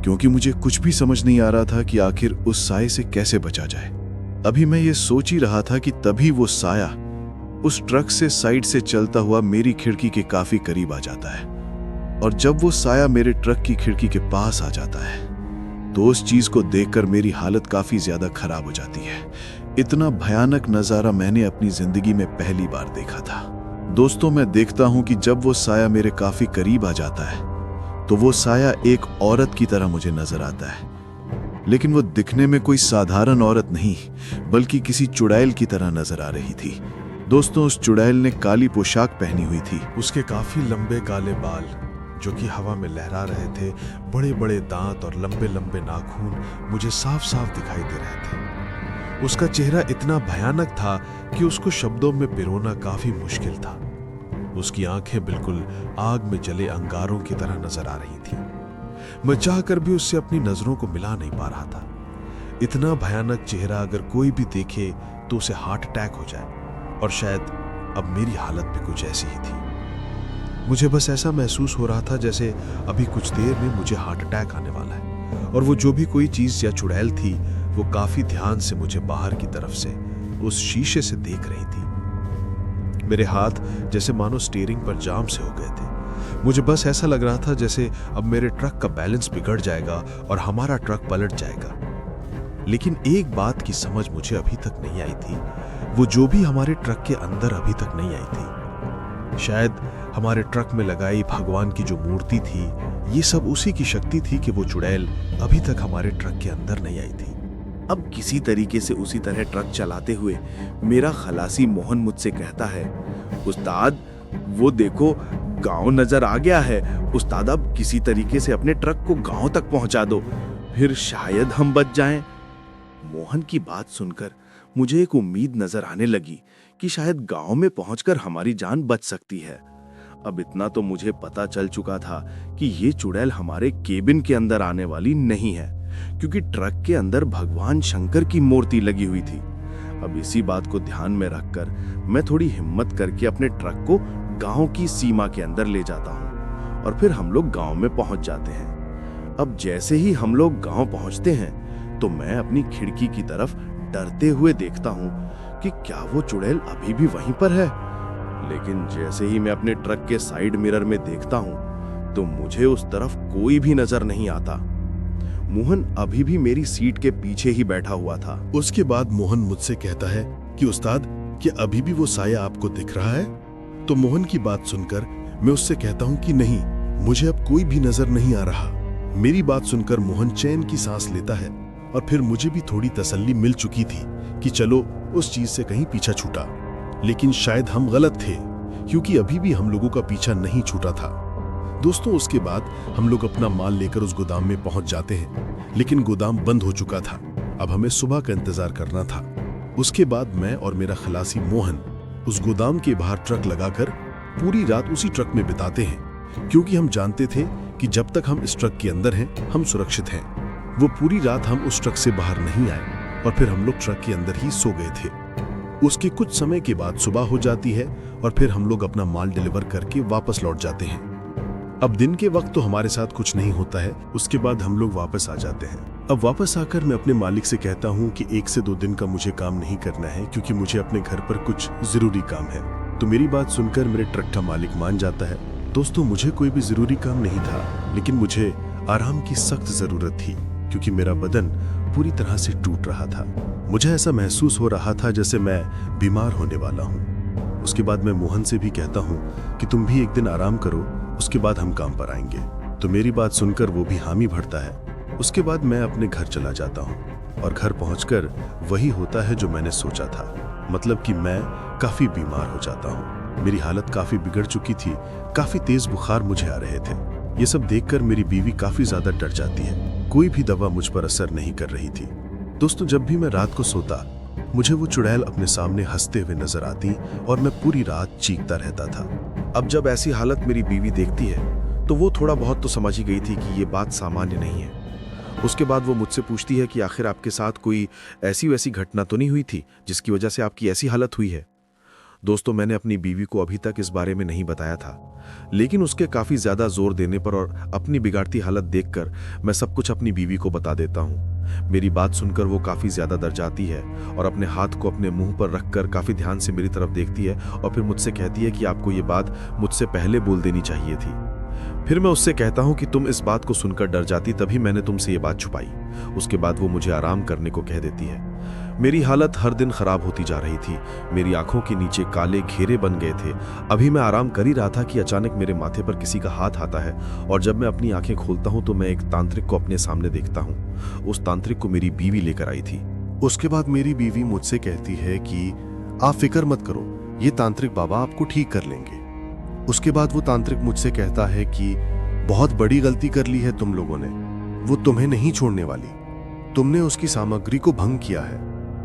क्योंकि मुझे कुछ भी समझ नहीं आ रहा था कि आखिर उस साए से कैसे बचा जाए। अभी मैं ये सोच ही रहा था कि तभी वो साया उस ट्रक से साइड से चलता हुआ मेरी खिड़की के काफी करीब आ जाता है। और जब वो साया मेरे ट्रक की खिड़की के पास आ जाता है तो उस चीज को देखकर मेरी हालत काफी ज्यादा खराब हो जाती है। इतना भयानक नजारा मैंने अपनी जिंदगी में पहली बार देखा था। दोस्तों, मैं देखता हूं कि जब वो साया मेरे काफी करीब आ जाता है तो वो साया एक औरत की तरह मुझे नजर आता है, लेकिन वो दिखने में कोई साधारण औरत नहीं बल्कि किसी चुड़ैल की तरह नजर आ रही थी। दोस्तों, उस चुड़ैल ने काली पोशाक पहनी हुई थी। उसके काफी लंबे काले बाल जो कि हवा में लहरा रहे थे, बड़े बड़े दांत और लंबे लंबे नाखून मुझे साफ साफ दिखाई दे रहे थे। उसका चेहरा इतना भयानक था कि उसको शब्दों में पिरोना काफी मुश्किल था। उसकी आंखें बिल्कुल आग में जले अंगारों की तरह नजर आ रही थी। मैं चाहकर भी उससे अपनी नजरों को मिला नहीं पा रहा था। इतना भयानक चेहरा अगर कोई भी देखे तो उसे हार्ट अटैक हो जाए, और शायद अब मेरी हालत भी कुछ ऐसी ही थी। मुझे बस ऐसा महसूस हो रहा था जैसे अभी कुछ देर में मुझे हार्ट अटैक आने वाला है। और वो जो भी कोई चीज या चुड़ैल थी वो काफी ध्यान से मुझे बाहर की तरफ से उस शीशे से देख रही थी। मेरे हाथ जैसे मानो स्टीयरिंग पर जाम से हो गए थे। मुझे बस ऐसा लग रहा था जैसे अब मेरे ट्रक का बैलेंस बिगड़ जाएगा और हमारा ट्रक पलट जाएगा। लेकिन एक बात की समझ मुझे अभी तक नहीं आई थी, वो जो भी हमारे ट्रक के अंदर अभी तक नहीं आई थी। शायद हमारे ट्रक में लगाई भगवान की जो मूर्ति थी, ये सब उसी की शक्ति थी कि वो चुड़ैल अभी तक हमारे ट्रक के अंदर नहीं आई थी। अब किसी तरीके से उसी तरह ट्रक चलाते हुए मेरा खलासी मोहन मुझसे कहता है, उस्ताद, वो देखो गांव नजर आ गया है। उस्ताद, अब किसी तरीके से अपने ट्रक को गांव तक पहुंचा दो, फिर शायद हम बच जाएं। मोहन की बात सुनकर मुझे एक उम्मीद नजर आने लगी कि शायद गांव में पहुंचकर हमारी जान बच सकती है। अब इतना तो मुझे पता चल चुका था कि ये चुड़ैल हमारे केबिन के अंदर आने वाली नहीं है, क्योंकि ट्रक के अंदर भगवान शंकर की मूर्ति लगी हुई थी। अब इसी बात को ध्यान में रखकर मैं थोड़ी हिम्मत करके अपने ट्रक को गांव की सीमा के अंदर ले जाता हूं और फिर हम लोग गांव में पहुंच जाते हैं। अब जैसे ही हम लोग गांव पहुंचते हैं तो मैं अपनी खिड़की की तरफ डरते हुए देखता हूं कि क्या वो चुड़ैल अभी भी वहीं पर है। लेकिन जैसे ही मैं अपने ट्रक के साइड मिरर में देखता हूं तो मुझे उस तरफ कोई भी नजर नहीं आता। मोहन अभी भी मेरी सीट के पीछे ही बैठा हुआ था। उसके बाद मोहन मुझसे कहता है कि उस्ताद, क्या अभी भी वो साया आपको दिख रहा है? तो मोहन की बात सुनकर मैं उससे कहता हूं कि नहीं, मुझे अब कोई भी नजर नहीं आ रहा। मेरी बात सुनकर मोहन चैन की सांस लेता है और फिर मुझे भी थोड़ी तसल्ली मिल चुकी थी कि चलो उस चीज से कहीं पीछा छूटा। लेकिन शायद हम गलत थे, क्योंकि अभी भी हम लोगों का पीछा नहीं छूटा था। दोस्तों, उसके बाद हम लोग अपना माल लेकर उस गोदाम में पहुंच जाते हैं, लेकिन गोदाम बंद हो चुका था। अब हमें सुबह का इंतजार करना था। उसके बाद मैं और मेरा खलासी मोहन उस गोदाम के बाहर ट्रक लगाकर पूरी रात उसी ट्रक में बिताते हैं, क्योंकि हम जानते थे कि जब तक हम इस ट्रक के अंदर हैं हम सुरक्षित हैं। वो पूरी रात हम उस ट्रक से बाहर नहीं आए और फिर हम लोग ट्रक के अंदर ही सो गए थे। उसके कुछ समय के बाद सुबह हो जाती है और फिर हम लोग अपना माल डिलीवर करके वापस लौट जाते हैं। अब दिन के वक्त तो हमारे साथ कुछ नहीं होता है, उसके बाद हम लोग वापस आ जाते हैं। अब वापस आकर मैं अपने मालिक से कहता हूँ कि 1 से 2 दिन का मुझे काम नहीं करना है, क्योंकि मुझे अपने घर पर कुछ जरूरी काम है। तो मेरी बात सुनकर मेरे ट्रक का मालिक मान जाता है। दोस्तों, मुझे कोई भी जरूरी काम नहीं था, लेकिन मुझे आराम की सख्त जरूरत थी, क्योंकि मेरा बदन पूरी तरह से टूट रहा था। मुझे ऐसा महसूस हो रहा था जैसे मैं बीमार होने वाला हूँ। उसके बाद मैं मोहन से भी कहता हूँ कि तुम भी एक दिन आराम करो, उसके बाद हम काम पर आएंगे। तो मेरी बात सुनकर वो भी हामी भरता है। उसके बाद मैं अपने घर चला जाता हूँ और घर पहुंचकर वही होता है जो मैंने सोचा था, मतलब कि मैं काफी बीमार हो जाता हूँ। मेरी हालत काफी बिगड़ चुकी थी, काफी तेज बुखार मुझे आ रहे थे। ये सब देखकर मेरी बीवी काफी ज्यादा डर जाती है। कोई भी दवा मुझ पर असर नहीं कर रही थी। दोस्तों, जब भी मैं रात को सोता, मुझे वो चुड़ैल अपने सामने हंसते हुए नजर आती और मैं पूरी रात चीखता रहता था। अब जब ऐसी हालत मेरी बीवी देखती है तो वो थोड़ा बहुत तो समझ ही गई थी कि ये बात सामान्य नहीं है। उसके बाद वो मुझसे पूछती है कि आखिर आपके साथ कोई ऐसी वैसी घटना तो नहीं हुई थी जिसकी वजह से आपकी ऐसी हालत हुई है। दोस्तों, मैंने अपनी बीवी को अभी तक इस बारे में नहीं बताया था, लेकिन उसके काफी ज्यादा जोर देने पर और अपनी बिगाड़ती हालत देखकर मैं सब कुछ अपनी बीवी को बता देता हूँ। मेरी बात सुनकर वो काफी ज्यादा डर जाती है और अपने हाथ को अपने मुंह पर रखकर काफी ध्यान से मेरी तरफ देखती है और फिर मुझसे कहती है कि आपको ये बात मुझसे पहले बोल देनी चाहिए थी। फिर मैं उससे कहता हूँ कि तुम इस बात को सुनकर डर जाती, तभी मैंने तुमसे ये बात छुपाई। उसके बाद वो मुझे आराम करने को कह देती है। मेरी हालत हर दिन खराब होती जा रही थी। मेरी आंखों के नीचे काले घेरे बन गए थे। अभी मैं आराम कर ही रहा था कि अचानक मेरे माथे पर किसी का हाथ आता है और जब मैं अपनी आंखें खोलता हूं तो मैं एक तांत्रिक को अपने सामने देखता हूं। उस तांत्रिक को मेरी बीवी लेकर आई थी। उसके बाद मेरी बीवी मुझसे कहती है कि आप फिक्र मत करो, ये तांत्रिक बाबा आपको ठीक कर लेंगे। उसके बाद वो तांत्रिक मुझसे कहता है कि बहुत बड़ी गलती कर ली है तुम लोगों ने, वो तुम्हें नहीं छोड़ने वाली। तुमने उसकी सामग्री को भंग किया है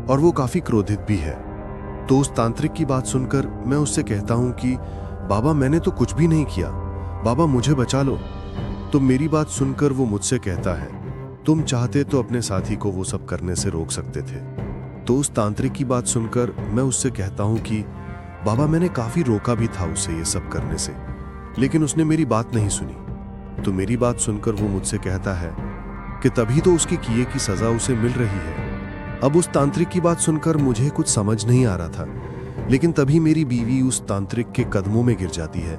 और वो काफी क्रोधित भी है। तो उस तांत्रिक की बात सुनकर मैं उससे कहता हूं कि बाबा, मैंने तो कुछ भी नहीं किया, बाबा मुझे बचा लो। तो मेरी बात सुनकर वो मुझसे कहता है, तुम चाहते तो अपने साथी को वो सब करने से रोक सकते थे। तो उस तांत्रिक की बात सुनकर मैं उससे कहता हूं कि बाबा, मैंने काफी रोका भी था उसे ये सब करने से, लेकिन उसने मेरी बात नहीं सुनी। तो मेरी बात सुनकर वो मुझसे कहता है कि तभी तो उसके किए की सजा उसे मिल रही है। अब उस तांत्रिक की बात सुनकर मुझे कुछ समझ नहीं आ रहा था, लेकिन तभी मेरी बीवी उस तांत्रिक के कदमों में गिर जाती है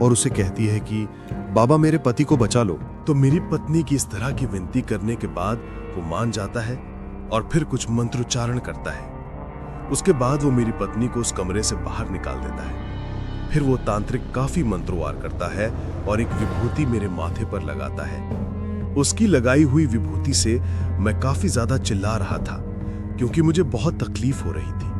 और उसे कहती है कि बाबा, मेरे पति को बचा लो। तो मेरी पत्नी की इस तरह की विनती करने के बाद वो मान जाता है और फिर कुछ मंत्रोच्चारण करता है। उसके बाद वो मेरी पत्नी को उस कमरे से बाहर निकाल देता है। फिर वो तांत्रिक काफी मंत्रवार करता है और एक विभूति मेरे माथे पर लगाता है। उसकी लगाई हुई विभूति से मैं काफी ज्यादा चिल्ला रहा था, क्योंकि मुझे बहुत तकलीफ हो रही थी,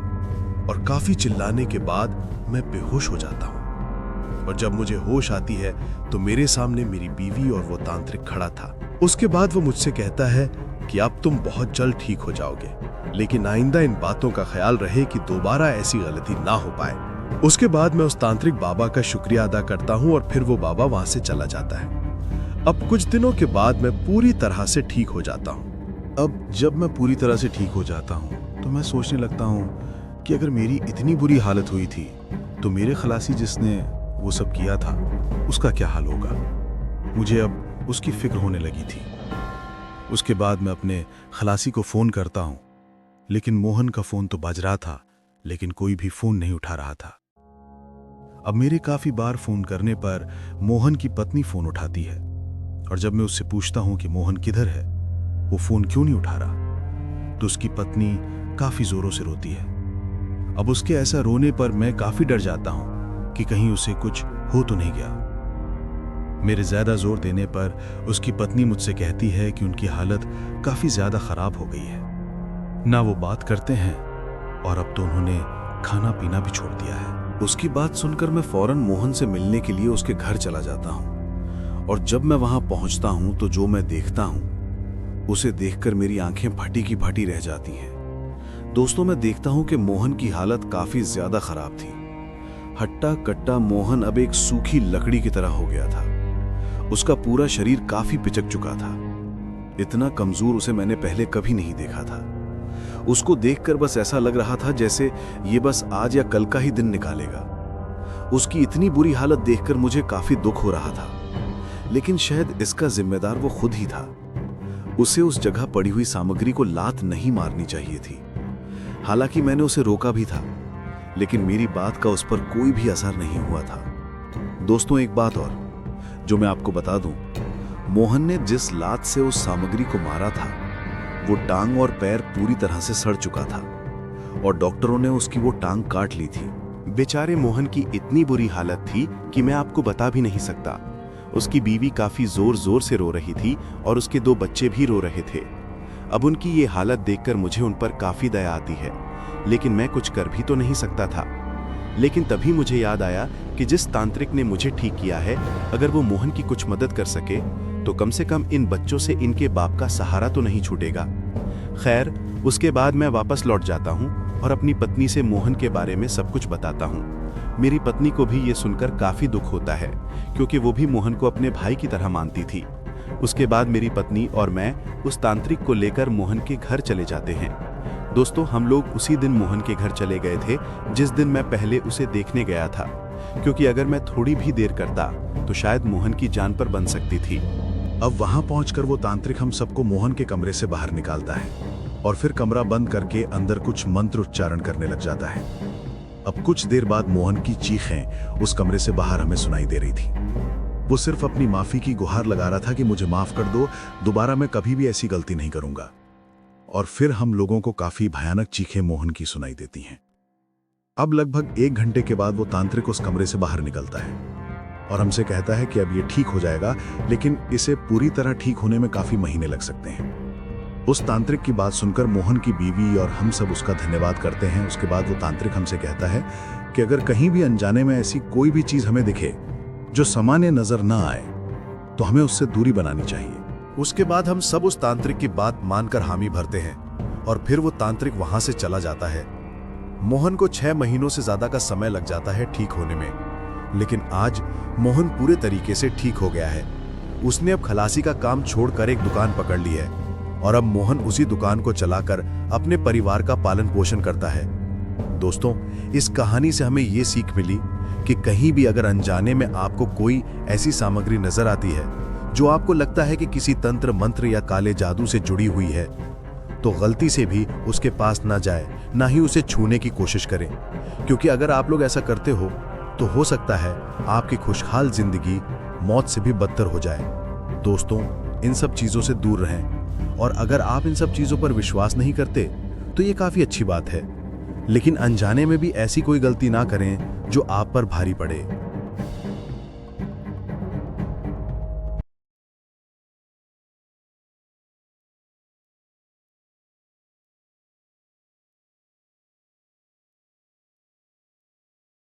और काफी चिल्लाने के बाद मैं बेहोश हो जाता हूँ। और जब मुझे होश आती है तो मेरे सामने मेरी बीवी और वो तांत्रिक खड़ा था। उसके बाद वो मुझसे कहता है कि अब तुम बहुत जल्द ठीक हो जाओगे, लेकिन आइंदा इन बातों का ख्याल रहे कि दोबारा ऐसी गलती ना हो पाए। उसके बाद मैं उस तांत्रिक बाबा का शुक्रिया अदा करता हूँ और फिर वो बाबा वहां से चला जाता है। अब कुछ दिनों के बाद मैं पूरी तरह से ठीक हो जाता हूँ। अब जब मैं पूरी तरह से ठीक हो जाता हूँ तो मैं सोचने लगता हूँ कि अगर मेरी इतनी बुरी हालत हुई थी तो मेरे खलासी जिसने वो सब किया था उसका क्या हाल होगा। मुझे अब उसकी फिक्र होने लगी थी। उसके बाद मैं अपने खलासी को फोन करता हूँ, लेकिन मोहन का फोन तो बज रहा था, लेकिन कोई भी फोन नहीं उठा रहा था। अब मेरे काफी बार फोन करने पर मोहन की पत्नी फोन उठाती है, और जब मैं उससे पूछता हूं कि मोहन किधर है, वो फोन क्यों नहीं उठा रहा, तो उसकी पत्नी काफी जोरों से रोती है। अब उसके ऐसा रोने पर मैं काफी डर जाता हूं कि कहीं उसे कुछ हो तो नहीं गया। मेरे ज्यादा जोर देने पर उसकी पत्नी मुझसे कहती है कि उनकी हालत काफी ज्यादा खराब हो गई है, ना वो बात करते हैं और अब तो उन्होंने खाना पीना भी छोड़ दिया है। उसकी बात सुनकर मैं फौरन मोहन से मिलने के लिए उसके घर चला जाता हूँ, और जब मैं वहां पहुंचता हूं तो जो मैं देखता हूं उसे देखकर मेरी आंखें फटी की फटी रह जाती हैं। दोस्तों, मैं देखता हूं कि मोहन की हालत काफी ज्यादा खराब थी। हट्टा कट्टा मोहन अब एक सूखी लकड़ी की तरह हो गया था। उसका पूरा शरीर काफी पिचक चुका था। इतना कमजोर उसे मैंने पहले कभी नहीं देखा था। उसको देखकर बस ऐसा लग रहा था जैसे ये बस आज या कल का ही दिन निकालेगा। उसकी इतनी बुरी हालत देखकर मुझे काफी दुख हो रहा था, लेकिन शायद इसका जिम्मेदार वो खुद ही था। उसे उस जगह पड़ी हुई सामग्री को लात नहीं मारनी चाहिए थी। हालांकि मैंने उसे रोका भी था, लेकिन मेरी बात का उस पर कोई भी असर नहीं हुआ था। दोस्तों, एक बात और जो मैं आपको बता दूं, मोहन ने जिस लात से उस सामग्री को मारा था, वो टांग और पैर पूरी तरह से सड़ चुका था और डॉक्टरों ने उसकी वो टांग काट ली थी। बेचारे मोहन की इतनी बुरी हालत थी कि मैं आपको बता भी नहीं सकता। उसकी बीवी काफी जोर जोर से रो रही थी और उसके 2 बच्चे भी रो रहे थे। अब उनकी ये हालत देखकर मुझे उन पर काफी दया आती है, लेकिन मैं कुछ कर भी तो नहीं सकता था। लेकिन तभी मुझे याद आया कि जिस तांत्रिक ने मुझे ठीक किया है, अगर वो मोहन की कुछ मदद कर सके तो कम से कम इन बच्चों से इनके बाप का सहारा तो नहीं छूटेगा। खैर, उसके बाद मैं वापस लौट जाता हूँ और अपनी पत्नी से मोहन के बारे में सब कुछ बताता हूँ। मेरी पत्नी को भी ये सुनकर काफी दुख होता है, क्योंकि वो भी मोहन को अपने भाई की तरह मानती थी। उसके बाद मेरी पत्नी और मैं उस तांत्रिक को लेकर मोहन के घर चले जाते हैं। दोस्तों, हम लोग उसी दिन मोहन के घर चले गए थे जिस दिन मैं पहले उसे देखने गया था, क्योंकि अगर मैं थोड़ी भी देर करता तो शायद मोहन की जान पर बन सकती थी। अब वहां पहुंचकर वो तांत्रिक हम सबको मोहन के कमरे से बाहर निकालता है और फिर कमरा बंद करके अंदर कुछ मंत्र उच्चारण करने लग जाता है। अब कुछ देर बाद मोहन की चीखें उस कमरे से बाहर हमें सुनाई दे रही थी। वो सिर्फ अपनी माफी की गुहार लगा रहा था कि मुझे माफ कर दो, दोबारा मैं कभी भी ऐसी गलती नहीं करूंगा। और फिर हम लोगों को काफी भयानक चीखें मोहन की सुनाई देती हैं। अब लगभग 1 घंटे के बाद वो तांत्रिक उस कमरे से बाहर निकलता है और हमसे कहता है कि अब ये ठीक हो जाएगा, लेकिन इसे पूरी तरह ठीक होने में काफी महीने लग सकते हैं। उस तांत्रिक की बात सुनकर मोहन की बीवी और हम सब उसका धन्यवाद करते हैं। उसके बाद वो तांत्रिक हमसे कहता है कि अगर कहीं भी अनजाने में ऐसी कोई भी चीज हमें दिखे जो सामान्य नजर ना आए तो हमें उससे दूरी बनानी चाहिए। उसके बाद हम सब उस तांत्रिक की बात मानकर हामी भरते हैं और फिर वो तांत्रिक वहां से चला जाता है। मोहन को 6 महीनों से ज्यादा का समय लग जाता है ठीक होने में, लेकिन आज मोहन पूरे तरीके से ठीक हो गया है। उसने अब खलासी का काम छोड़कर एक दुकान पकड़ ली है और अब मोहन उसी दुकान को चलाकर अपने परिवार का पालन पोषण करता है। दोस्तों, इस कहानी से हमें ये सीख मिली कि कहीं भी अगर अनजाने में आपको कोई ऐसी सामग्री नजर आती है जो आपको लगता है कि किसी तंत्र मंत्र या काले जादू से जुड़ी हुई है, तो गलती से भी उसके पास ना जाए, ना ही उसे छूने की कोशिश करें, क्योंकि अगर आप लोग ऐसा करते हो तो हो सकता है आपकी खुशहाल जिंदगी मौत से भी बदतर हो जाए। दोस्तों, इन सब चीजों से दूर रहें, और अगर आप इन सब चीजों पर विश्वास नहीं करते तो ये काफी अच्छी बात है, लेकिन अनजाने में भी ऐसी कोई गलती ना करें जो आप पर भारी पड़े।